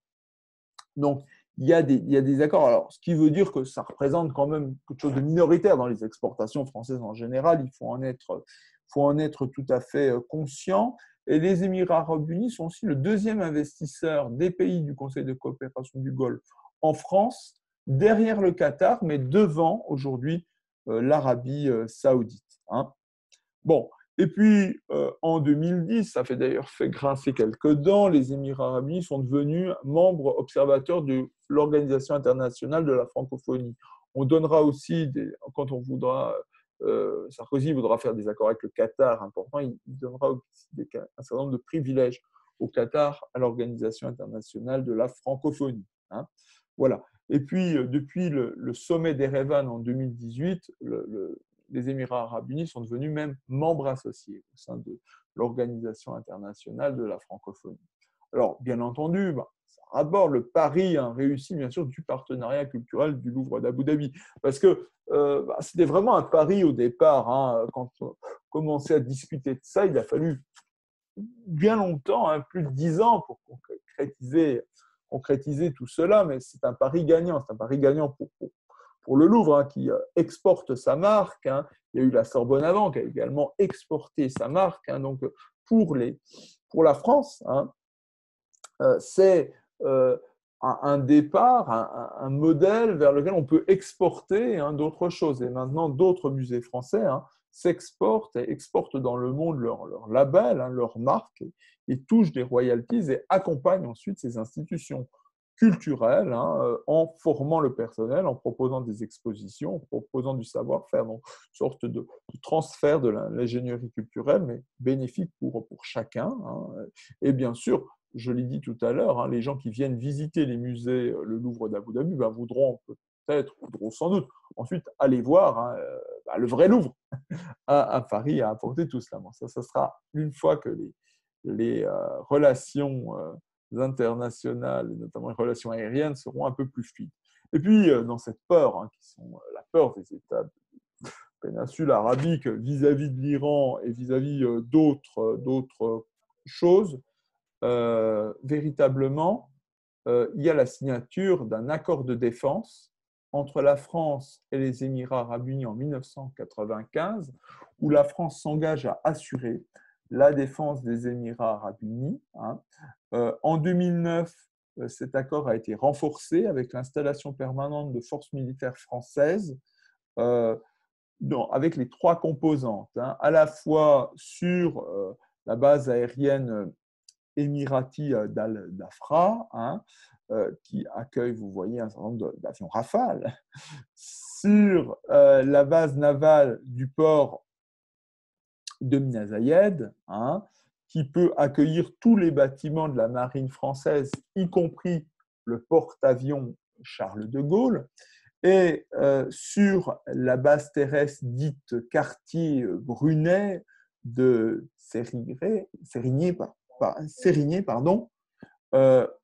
Donc, il y a des accords. Alors, ce qui veut dire que ça représente quand même quelque chose de minoritaire dans les exportations françaises en général. Il faut en être tout à fait conscient. Et les Émirats arabes unis sont aussi le deuxième investisseur des pays du Conseil de coopération du Golfe en France, derrière le Qatar, mais devant aujourd'hui l'Arabie saoudite. Hein. Bon, et puis en 2010, ça fait d'ailleurs fait grincer quelques dents, les Émirats arabes unis sont devenus membres observateurs de l'Organisation internationale de la francophonie. On donnera aussi, quand on voudra, Sarkozy voudra faire des accords avec le Qatar importants, il donnera aussi un certain nombre de privilèges au Qatar à l'Organisation internationale de la francophonie. Hein. Voilà. Et puis, depuis le sommet d'Erevan en 2018, les Émirats arabes unis sont devenus même membres associés au sein de l'Organisation internationale de la francophonie. Alors, bien entendu, ça raborde le pari réussi, bien sûr, du partenariat culturel du Louvre d'Abu Dhabi. Parce que c'était vraiment un pari au départ. Quand on commençait à discuter de ça, il a fallu bien longtemps, plus de 10 ans pour concrétiser tout cela, mais c'est un pari gagnant. C'est un pari gagnant pour le Louvre qui exporte sa marque. Il y a eu la Sorbonne avant qui a également exporté sa marque. Donc, pour la France, c'est un départ, un modèle vers lequel on peut exporter d'autres choses. Et maintenant, d'autres musées français s'exportent et exportent dans le monde leur label, leur marque, et touchent des royalties et accompagnent ensuite ces institutions culturelles en formant le personnel, en proposant des expositions, en proposant du savoir-faire. Donc, une sorte de transfert de l'ingénierie culturelle, mais bénéfique pour chacun. Et bien sûr, je l'ai dit tout à l'heure, les gens qui viennent visiter les musées, le Louvre d'Abu Dhabi, voudront sans doute ensuite aller voir le vrai Louvre à Paris à apporter tout cela. Bon, ça sera une fois que les relations internationales, notamment les relations aériennes, seront un peu plus fluides. Et puis, dans cette peur, qui sont la peur des États de péninsule arabique vis-à-vis de l'Iran et vis-à-vis d'autres choses, véritablement, il y a la signature d'un accord de défense entre la France et les Émirats arabes unis en 1995, où la France s'engage à assurer la défense des Émirats arabes unis. En 2009, cet accord a été renforcé avec l'installation permanente de forces militaires françaises, avec les 3 composantes, à la fois sur la base aérienne émirati d'Al-Dafra, qui accueille, vous voyez, un certain nombre d'avions Rafale, sur la base navale du port de Mina Zayed, qui peut accueillir tous les bâtiments de la marine française, y compris le porte-avions Charles de Gaulle, et sur la base terrestre dite quartier Brunet de Sérigné,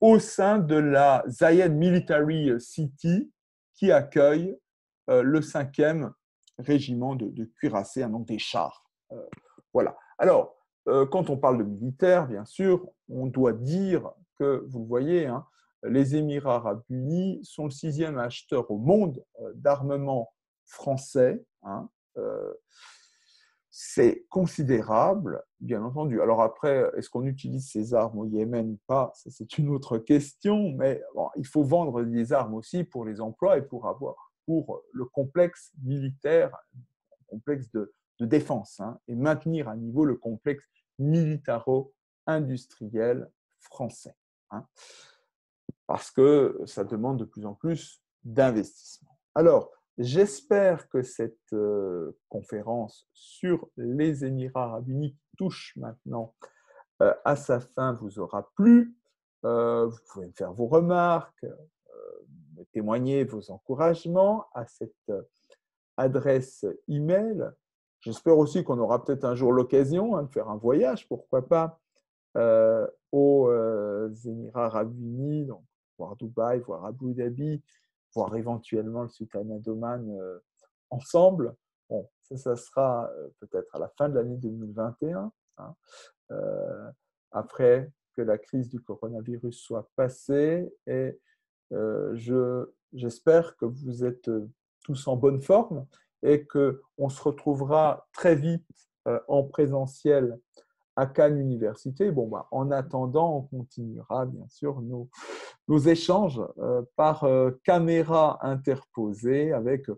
au sein de la Zayed Military City qui accueille le 5e régiment de cuirassés, donc des chars. Voilà. Alors, quand on parle de militaire, bien sûr, on doit dire que, vous le voyez, les Émirats arabes unis sont le 6e acheteur au monde d'armement français. C'est considérable, bien entendu. Alors après, est-ce qu'on utilise ces armes au Yémen ou pas? Ça, c'est une autre question, mais bon, il faut vendre des armes aussi pour les emplois et pour le complexe militaire, le complexe de défense, et maintenir à niveau le complexe militaro-industriel français. Parce que ça demande de plus en plus d'investissement. Alors, j'espère que cette conférence sur les Émirats arabes unis qui touche maintenant à sa fin vous aura plu. Vous pouvez me faire vos remarques, me témoigner vos encouragements à cette adresse email. J'espère aussi qu'on aura peut-être un jour l'occasion de faire un voyage, pourquoi pas, aux Émirats arabes unis, donc voir Dubaï, voir Abu Dhabi, voir éventuellement le Sultanat d'Oman ensemble. Bon, ça sera peut-être à la fin de l'année 2021, après que la crise du coronavirus soit passée. Et j'espère que vous êtes tous en bonne forme et qu'on se retrouvera très vite en présentiel à Cannes Université. Bon, en attendant, on continuera bien sûr nos échanges par caméra interposée avec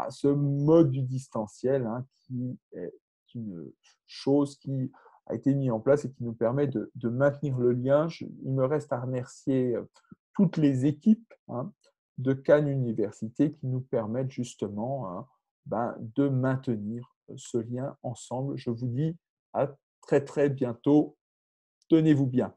ce mode du distanciel qui est une chose qui a été mise en place et qui nous permet de maintenir le lien. Il me reste à remercier toutes les équipes de Cannes Université qui nous permettent justement de maintenir ce lien ensemble. Je vous dis à très très bientôt. Tenez-vous bien.